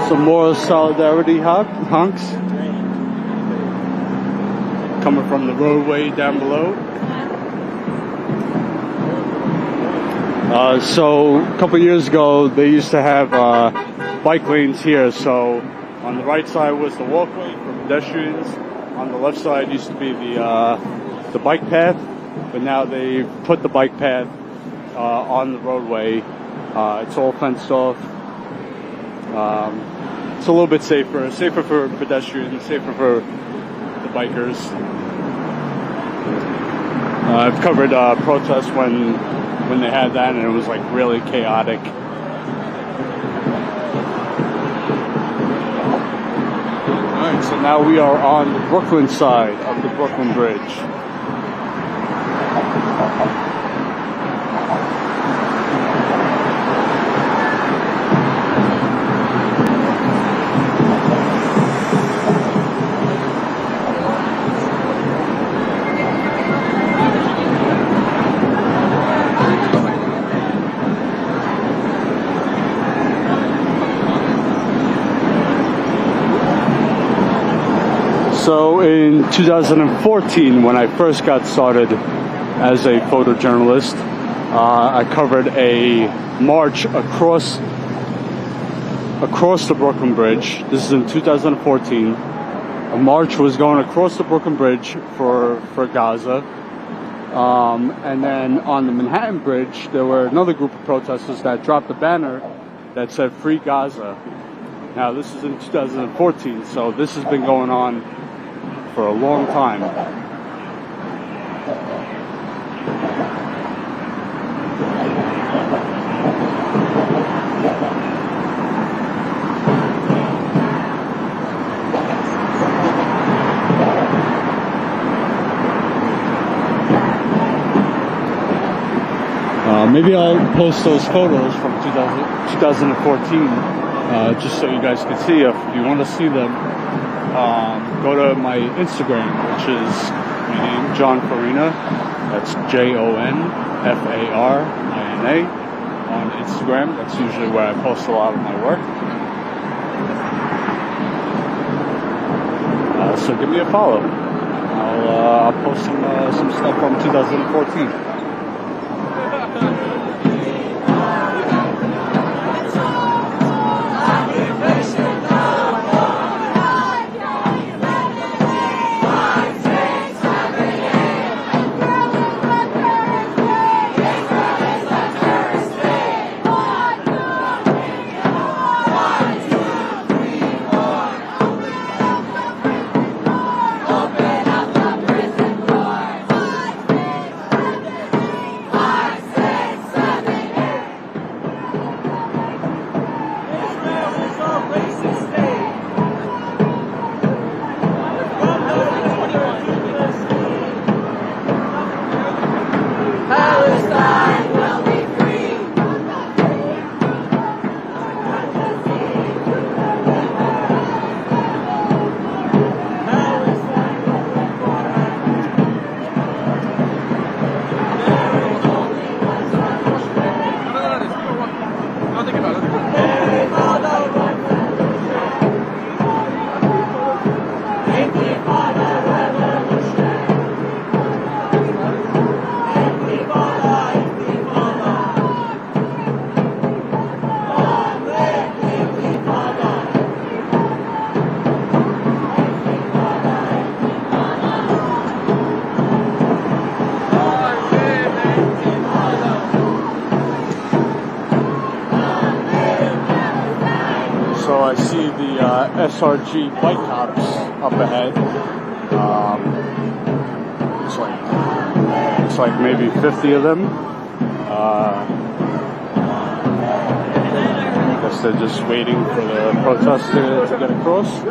Some more solidarity honks coming from the roadway down below. So a couple years ago, they used to have bike lanes here. So on the right side was the walkway for pedestrians. On the left side used to be the bike path, but now they've put the bike path on the roadway. It's all fenced off. It's a little bit safer for pedestrians, safer for the bikers. I've covered protests when they had that, and it was like really chaotic. Alright, so now we are on the Brooklyn side of the Brooklyn Bridge. So in 2014, when I first got started as a photojournalist, I covered a march across the Brooklyn Bridge. This is in 2014. A march was going across the Brooklyn Bridge for Gaza. And then on the Manhattan Bridge, there were another group of protesters that dropped a banner that said "Free Gaza." Now, this is in 2014, so this has been going on for a long time. Maybe I'll post those photos from 2014 just so you guys can see. If you want to see them, go to my Instagram, which is my name, John Farina. That's JONFARINA on Instagram. That's usually where I post a lot of my work. So give me a follow. I'll post some stuff from 2014. see the SRG bike cops up ahead. It's like maybe 50 of them. I guess they're just waiting for the protest to get across.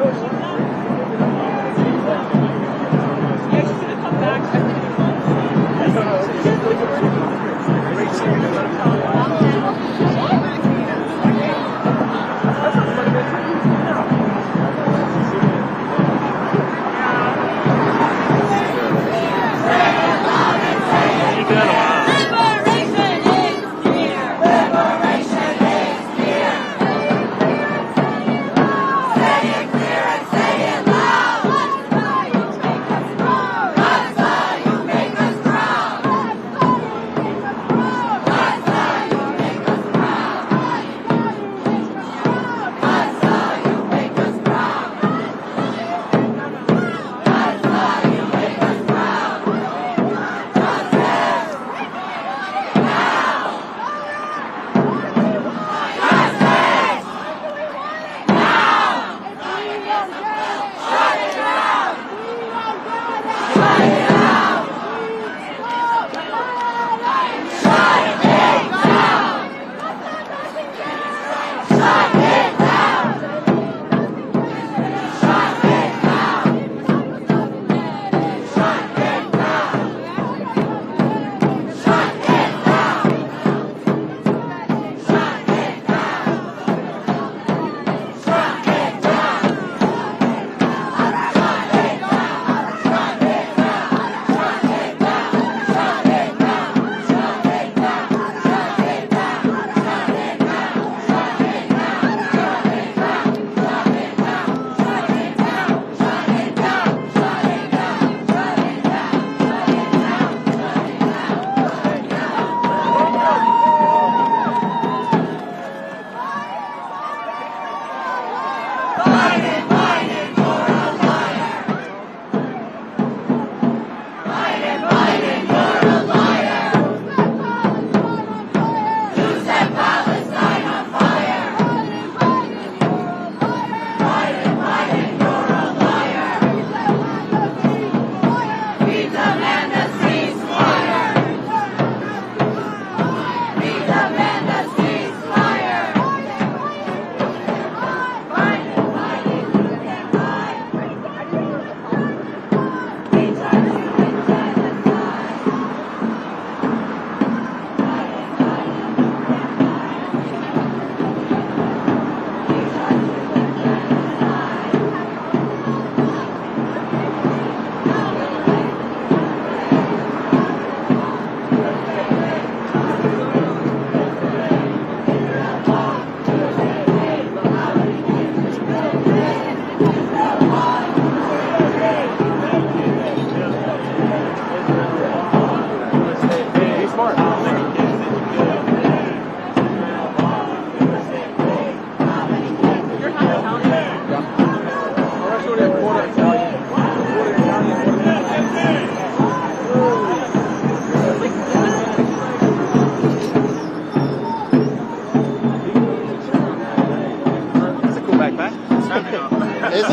Is it?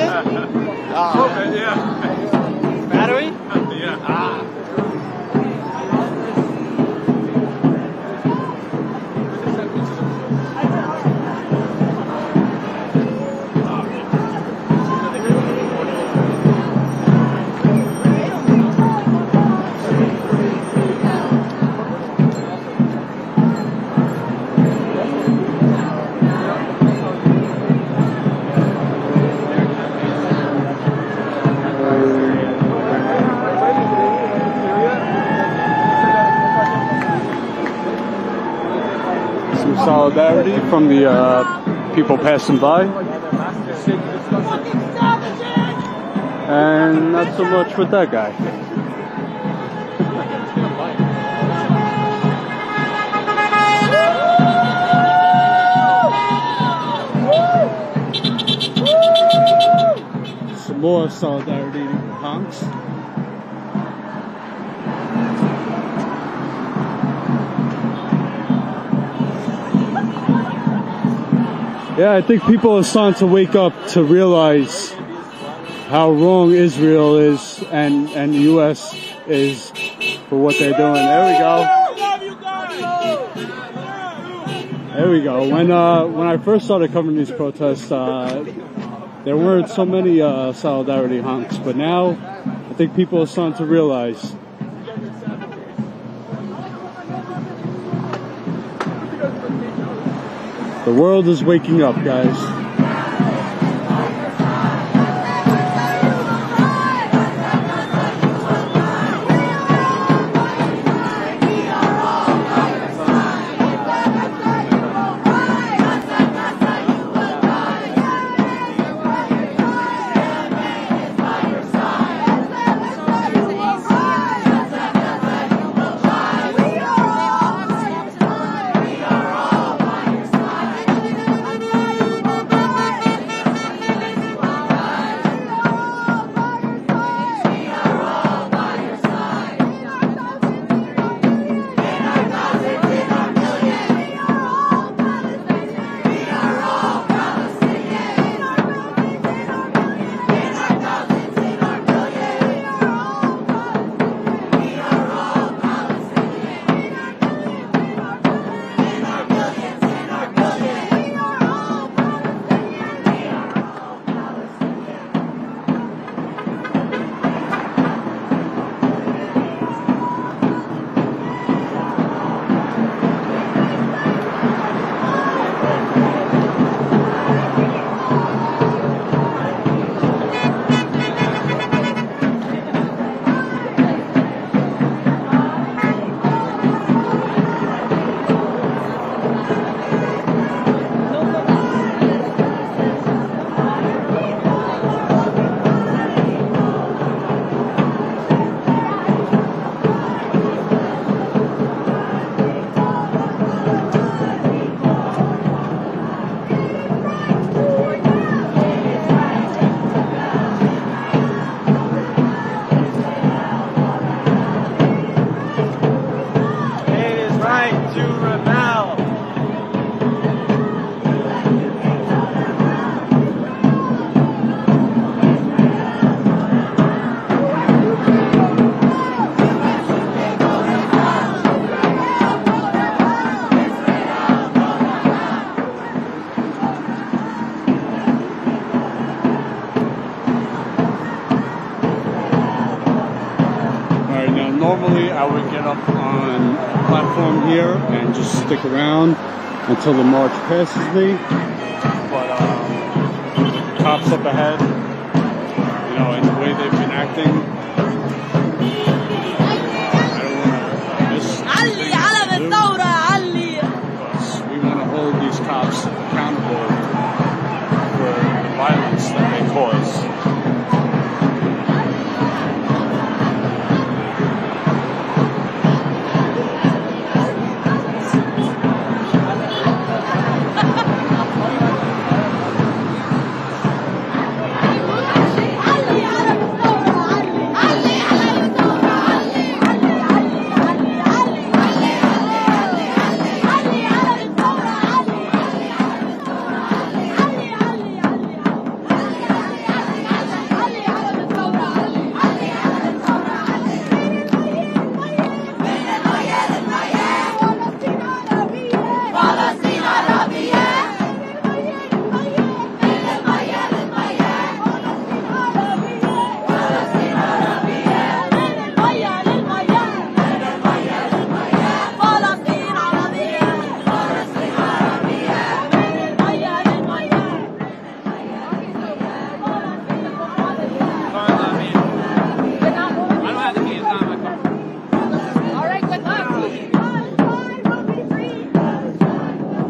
Yeah. Battery? Yeah. Ah. Solidarity from the people passing by, and not so much with that guy. Some more solidarity honks. Yeah, I think people are starting to wake up to realize how wrong Israel is and the U.S. is for what they're doing. There we go. There we go. When I first started covering these protests, there weren't so many solidarity honks, but now I think people are starting to realize. The world is waking up, guys. Normally I would get up on a platform here and just stick around until the march passes me, but cops up ahead, you know, and the way they've been acting, I don't want to miss because we want to hold these cops accountable for the violence that they cause.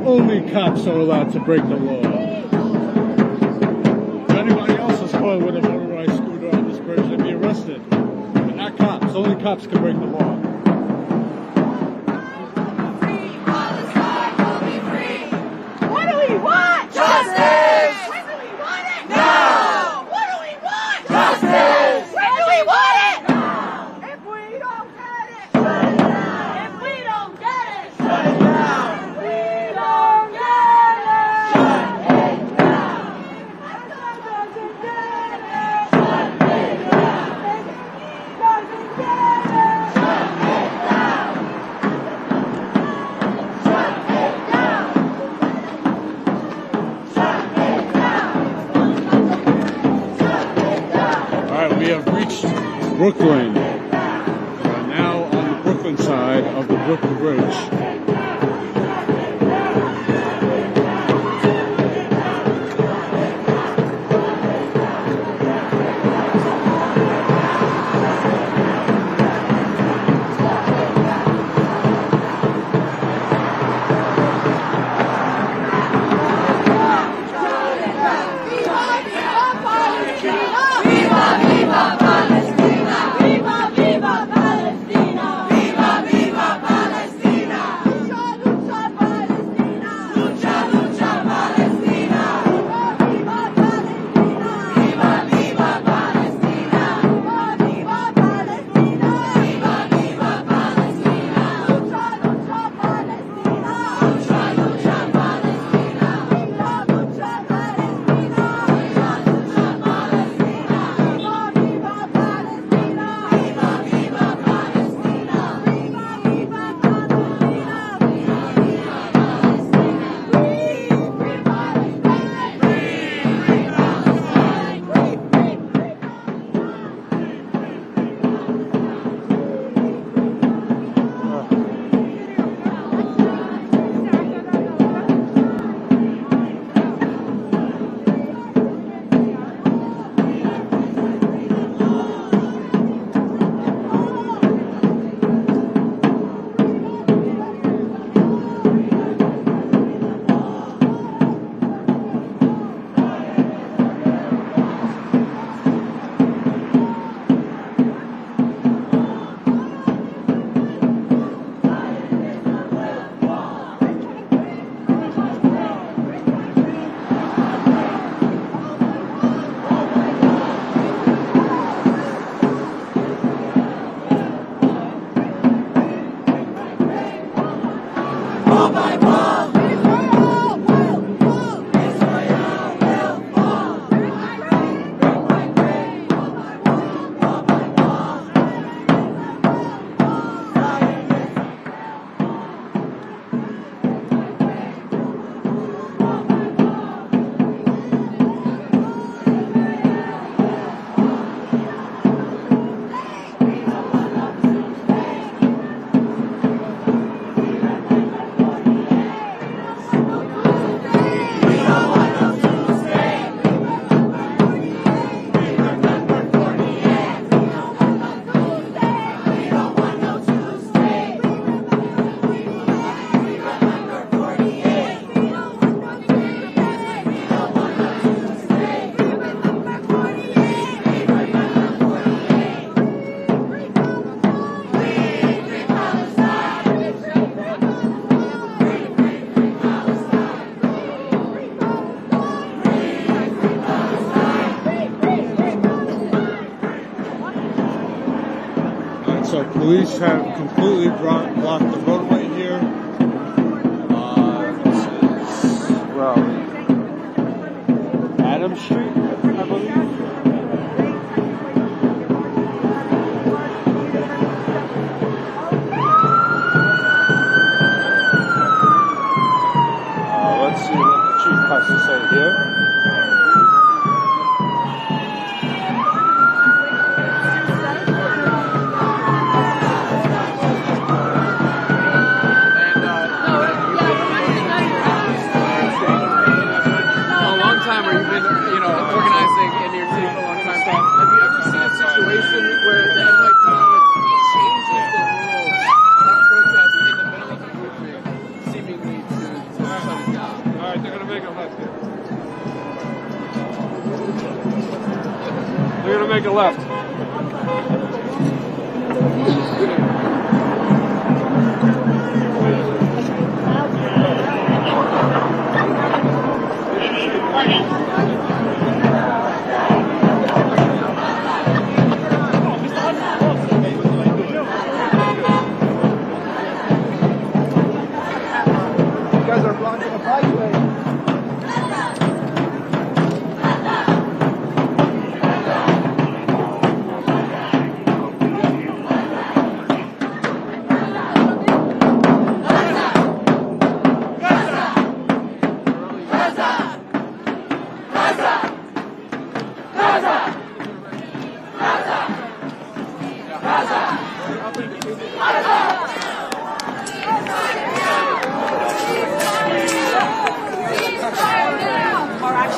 Only cops are allowed to break the law. If anybody else is caught with a motorized scooter on this bridge, they'd be arrested. But not cops. Only cops can break the law. What do we want? Justice! When do we want it? Now! What do we want? Justice! When do we want it? Now! If we don't get it, shut it down! If we don't get it, shut it down! We don't get it, shut it down! We have reached Brooklyn. We are now on the Brooklyn side of the Brooklyn Bridge. So police have completely blocked the roadway here. This is, well, Adam Street, I believe. Let's see what the chief has to say here. Time where you've been, organizing in your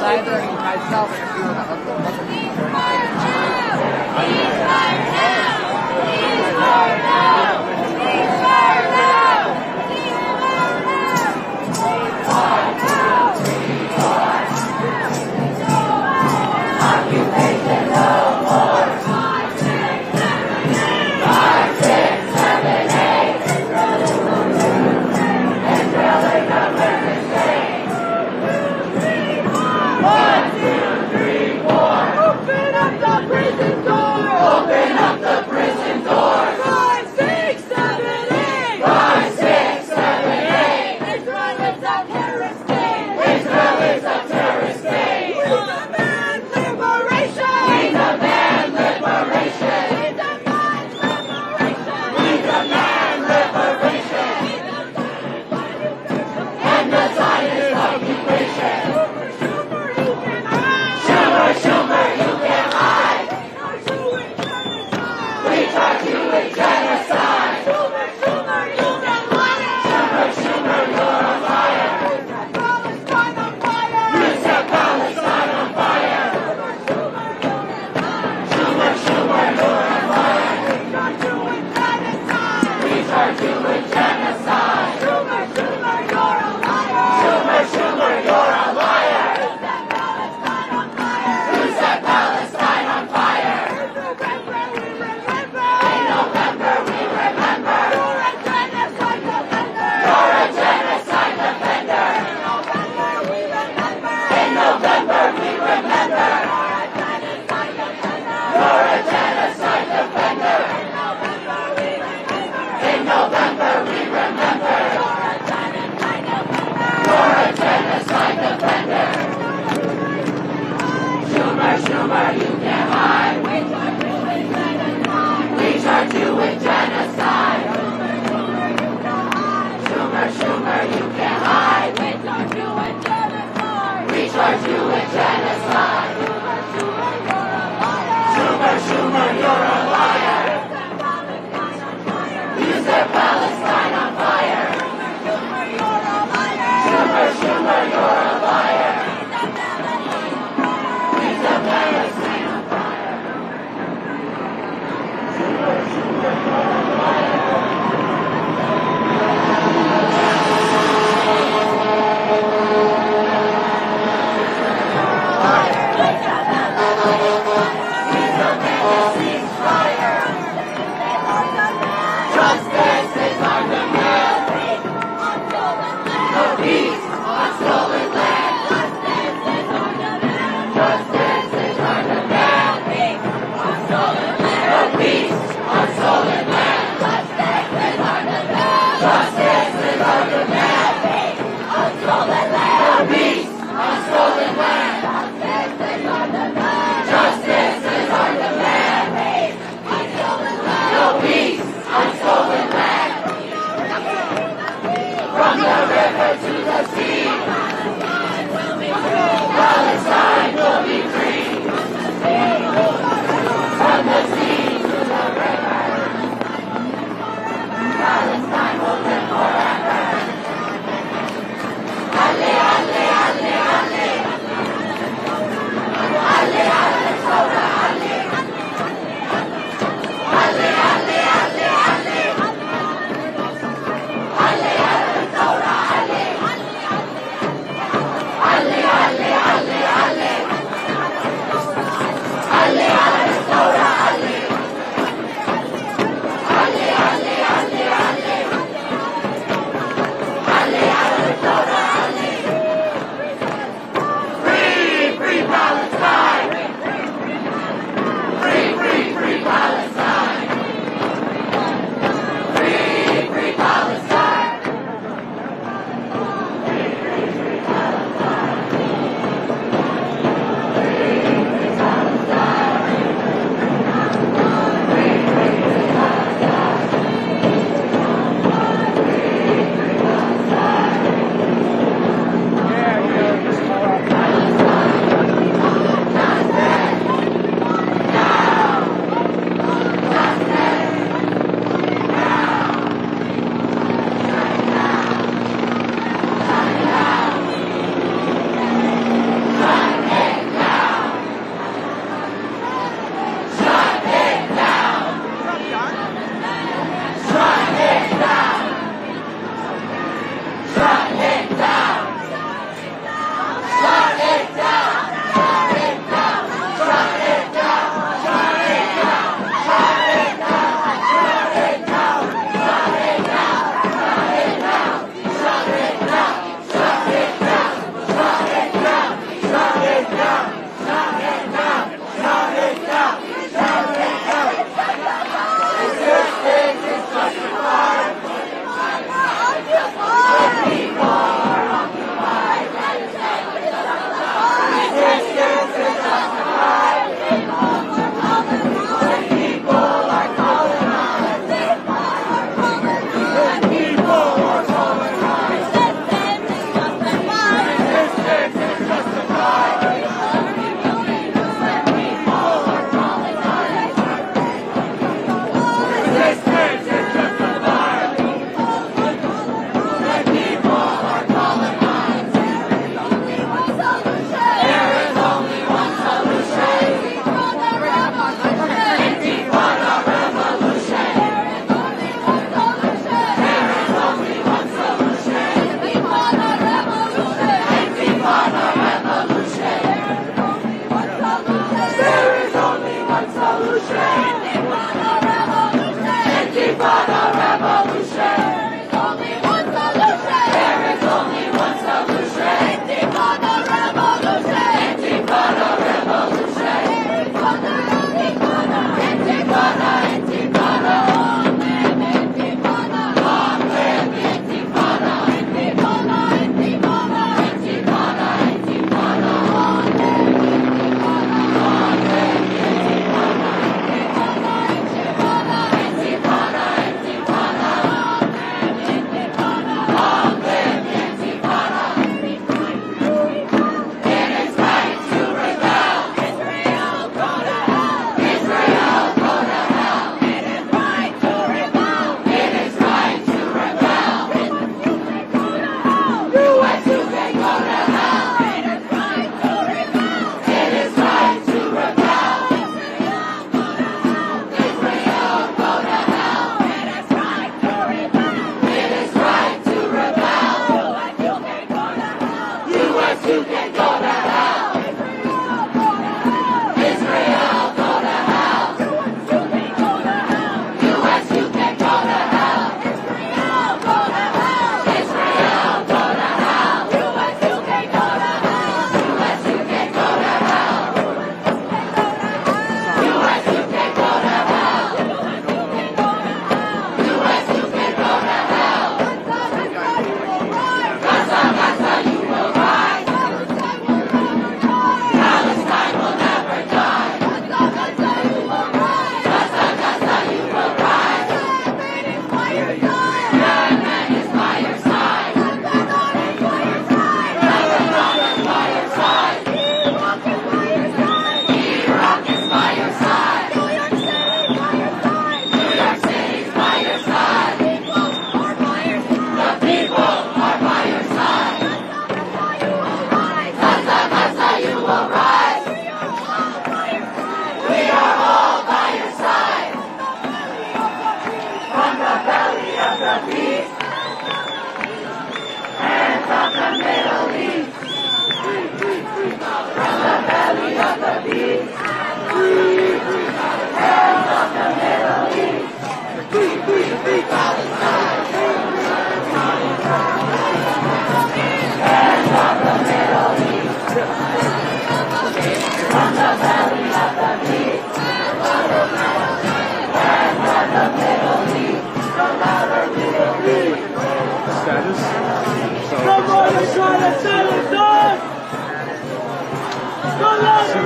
neither myself and a few of the other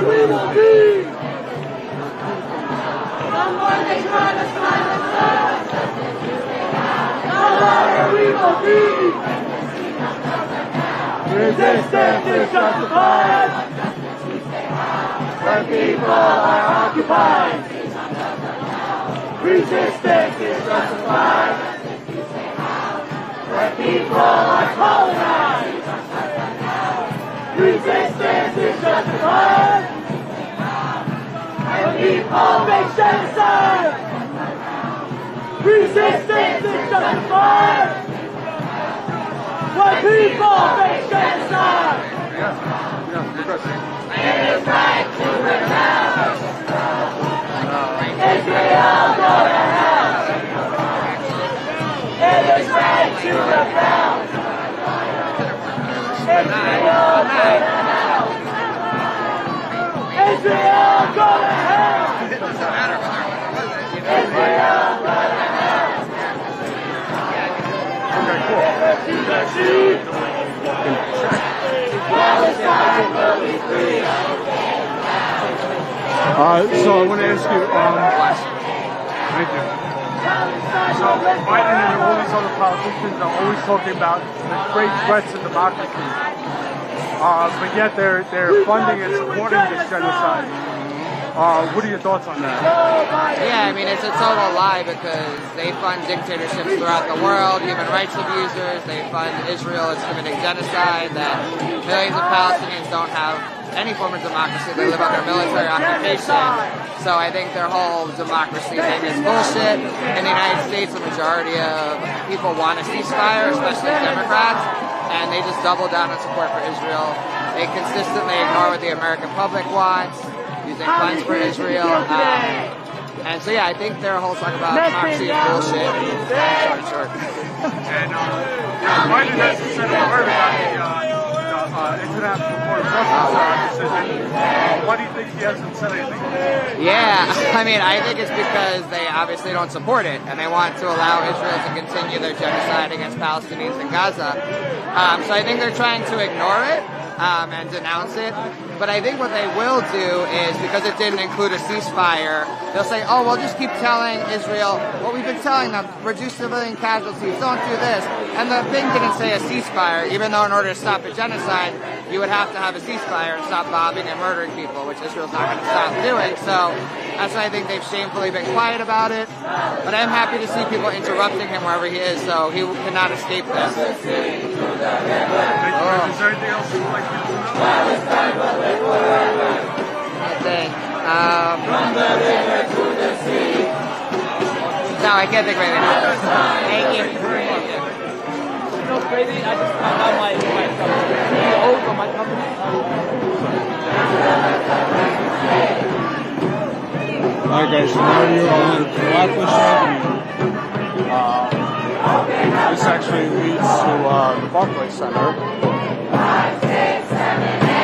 we will be. The more they try to silence us, the louder we will be. Resistance is justified. The people are occupied. Resistance is justified. The people are colonized. Resistance is justified. The people face genocide. Resistance is justified. The people face genocide. it is right to rebel. Israel, go to hell. It is right to rebel. Israel, go to hell. Israel, go to hell. Israel, go to hell. To the sea. Palestine will be free. So I want to ask you, thank you. So Biden and all these other politicians are always talking about the great threats to democracy, but yet they're funding and supporting this genocide. What are your thoughts on that? Yeah, I mean, it's a total lie because they fund dictatorships throughout the world, human rights abusers, they fund Israel as committing genocide, that millions of Palestinians don't have any form of democracy, they live under military occupation. So I think their whole democracy thing is bullshit. In the United States, the majority of people want a ceasefire, especially Democrats, and they just double down on support for Israel. They consistently ignore what the American public wants, using funds for Israel. And so yeah, I think their whole talk about democracy is bullshit. Short. And Biden hasn't said a word about the International Court of Justice decision. Why do you think he hasn't said anything? Yeah, I mean, I think it's because they obviously don't support it, and they want to allow Israel to continue their genocide against Palestinians in Gaza. So I think they're trying to ignore it and denounce it. But I think what they will do is, because it didn't include a ceasefire, they'll say, oh, we'll just keep telling Israel what we've been telling them, reduce civilian casualties, don't do this. And the thing didn't say a ceasefire, even though in order to stop a genocide, you would have to have a ceasefire and stop bombing and murdering people, which Israel's not going to stop doing. So that's why I think they've shamefully been quiet about it. But I'm happy to see people interrupting him wherever he is, so he cannot escape this. Is there anything else you'd like to know? I think. No, I can't think of anything else. Thank you. You know, crazy. I just found out my CEO from my company. Alright guys, so now you're on Blacklist Avenue. This actually leads to the Barclays Center. 5, 6, 7, 8.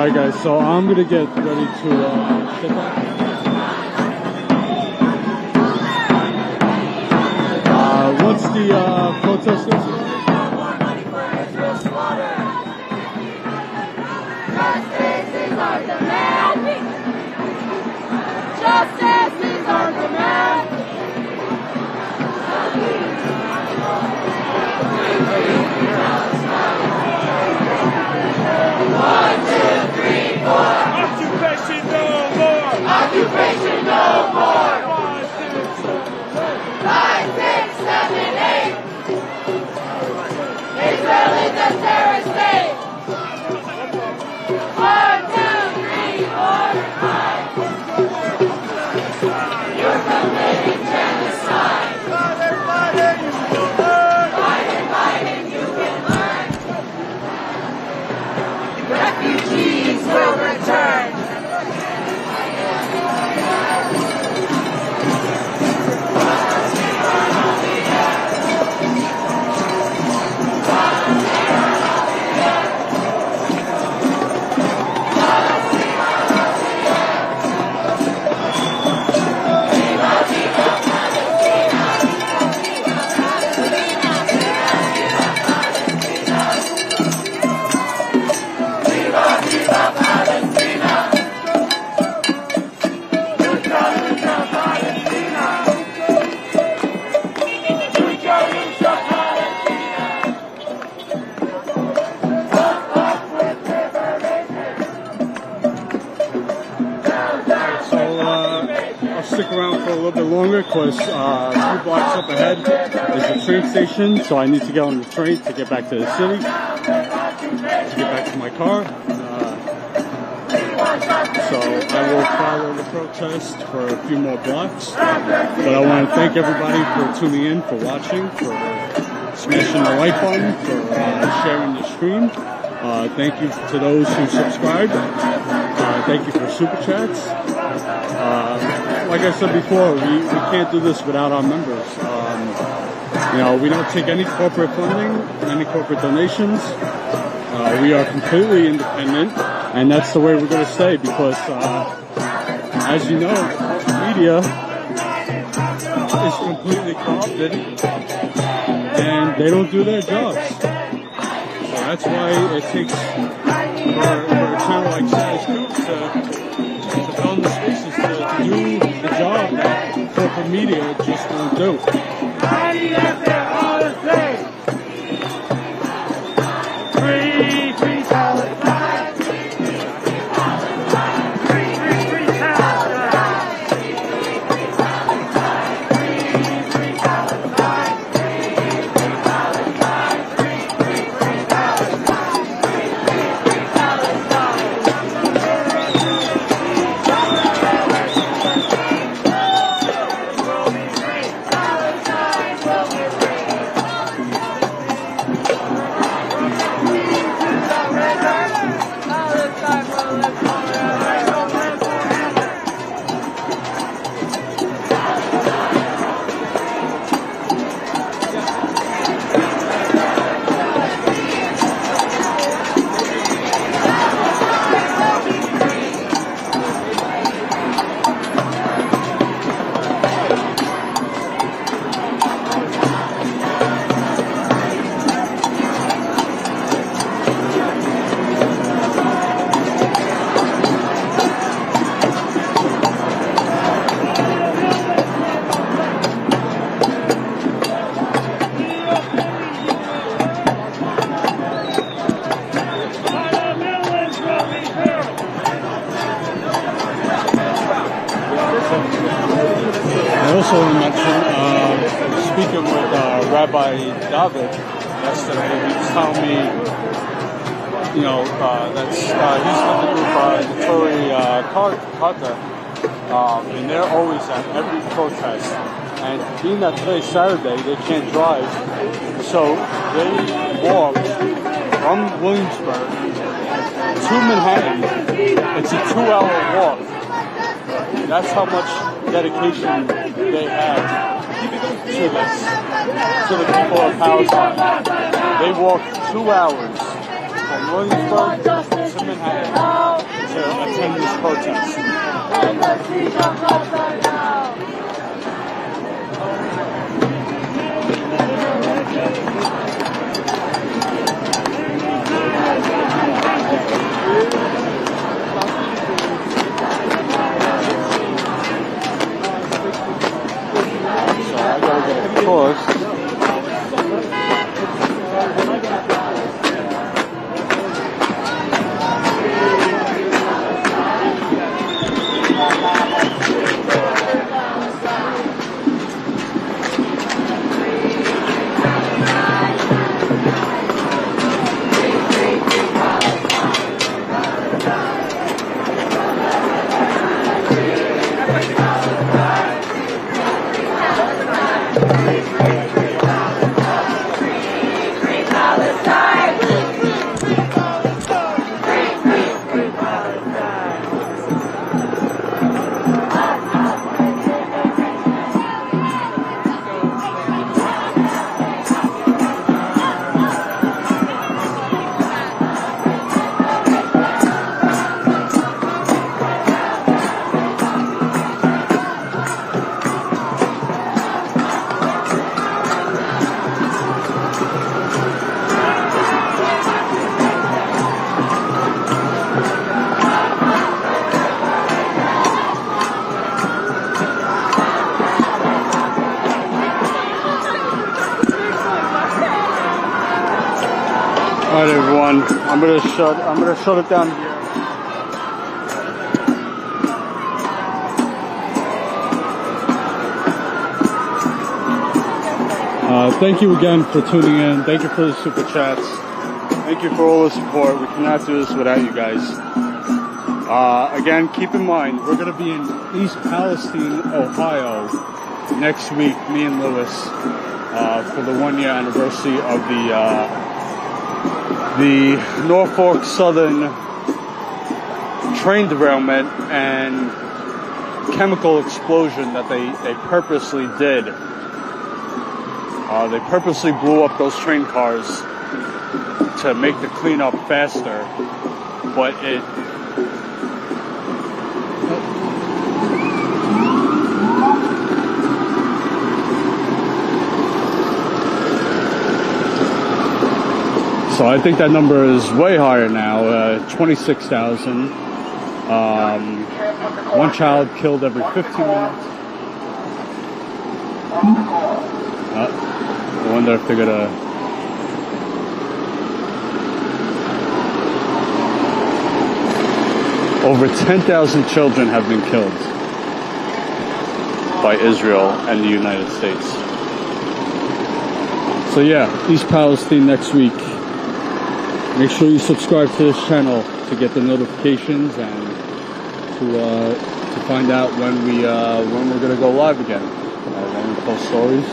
Alright guys, so I'm gonna get ready to ship out. Once the protest goes away. Justice is our demand. Justice is our demand. 1, 2, 3, 4. Occupation no more. Occupation no more. 5, 6, 7, 8. Israel is a terrorist state. 1, 2, 3, 4, 5. You're committing genocide. Fighting, you will learn. Fighting, you will learn. Refugees will return. Stick around for a little bit longer because a few blocks up ahead is the train station, so I need to get on the train to get back to the city, to get back to my car. So I will follow the protest for a few more blocks, but I want to thank everybody for tuning in, for watching, for smashing the like button, for sharing the stream. Thank you to those who subscribed. Thank you for super chats. Like I said before, we can't do this without our members. You know, we don't take any corporate funding, any corporate donations. We are completely independent, and that's the way we're going to stay because, as you know, media is completely corrupted, and they don't do their jobs. So that's why it takes for a channel like Status Coup to film the spaces to do the job that corporate media just won't do. Free, free Palestine. Free, free, free Palestine. Free, free Palestine. Free, free Palestine. Free, free, free Palestine. Free, free, free Palestine. I also want to mention, speaking with Rabbi David yesterday, he was telling me, you know, that's he's with the group Notori Carter, and they're always at every protest. And being that today's Saturday, they can't drive, so they walked from Williamsburg to Manhattan. It's a 2-hour walk. That's how much dedication they have to this, to the people of Palestine. They walked 2 hours from Williamsburg to Manhattan to attend this protest. And the streets of Gaza now. So I gotta get a course. All right, everyone. I'm gonna shut it down here. Thank you again for tuning in. Thank you for the super chats. Thank you for all the support. We cannot do this without you guys. Again, keep in mind, we're going to be in East Palestine, Ohio next week, me and Lewis, for the 1-year anniversary of the Norfolk Southern train derailment and chemical explosion that they purposely did. They purposely blew up those train cars to make the cleanup faster, but it so I think that number is way higher now, 26,000. One child killed every 15 minutes. I wonder if they're gonna... Over 10,000 children have been killed by Israel and the United States. So yeah, East Palestine next week. Make sure you subscribe to this channel to get the notifications and to find out when we're gonna go live again, when we post stories.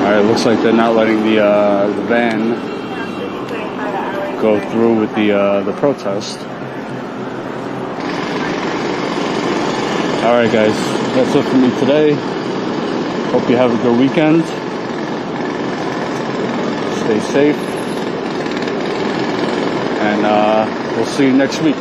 All right, looks like they're not letting the van go through with the protest. All right, guys, that's it for me today. Hope you have a good weekend. Stay safe, and we'll see you next week.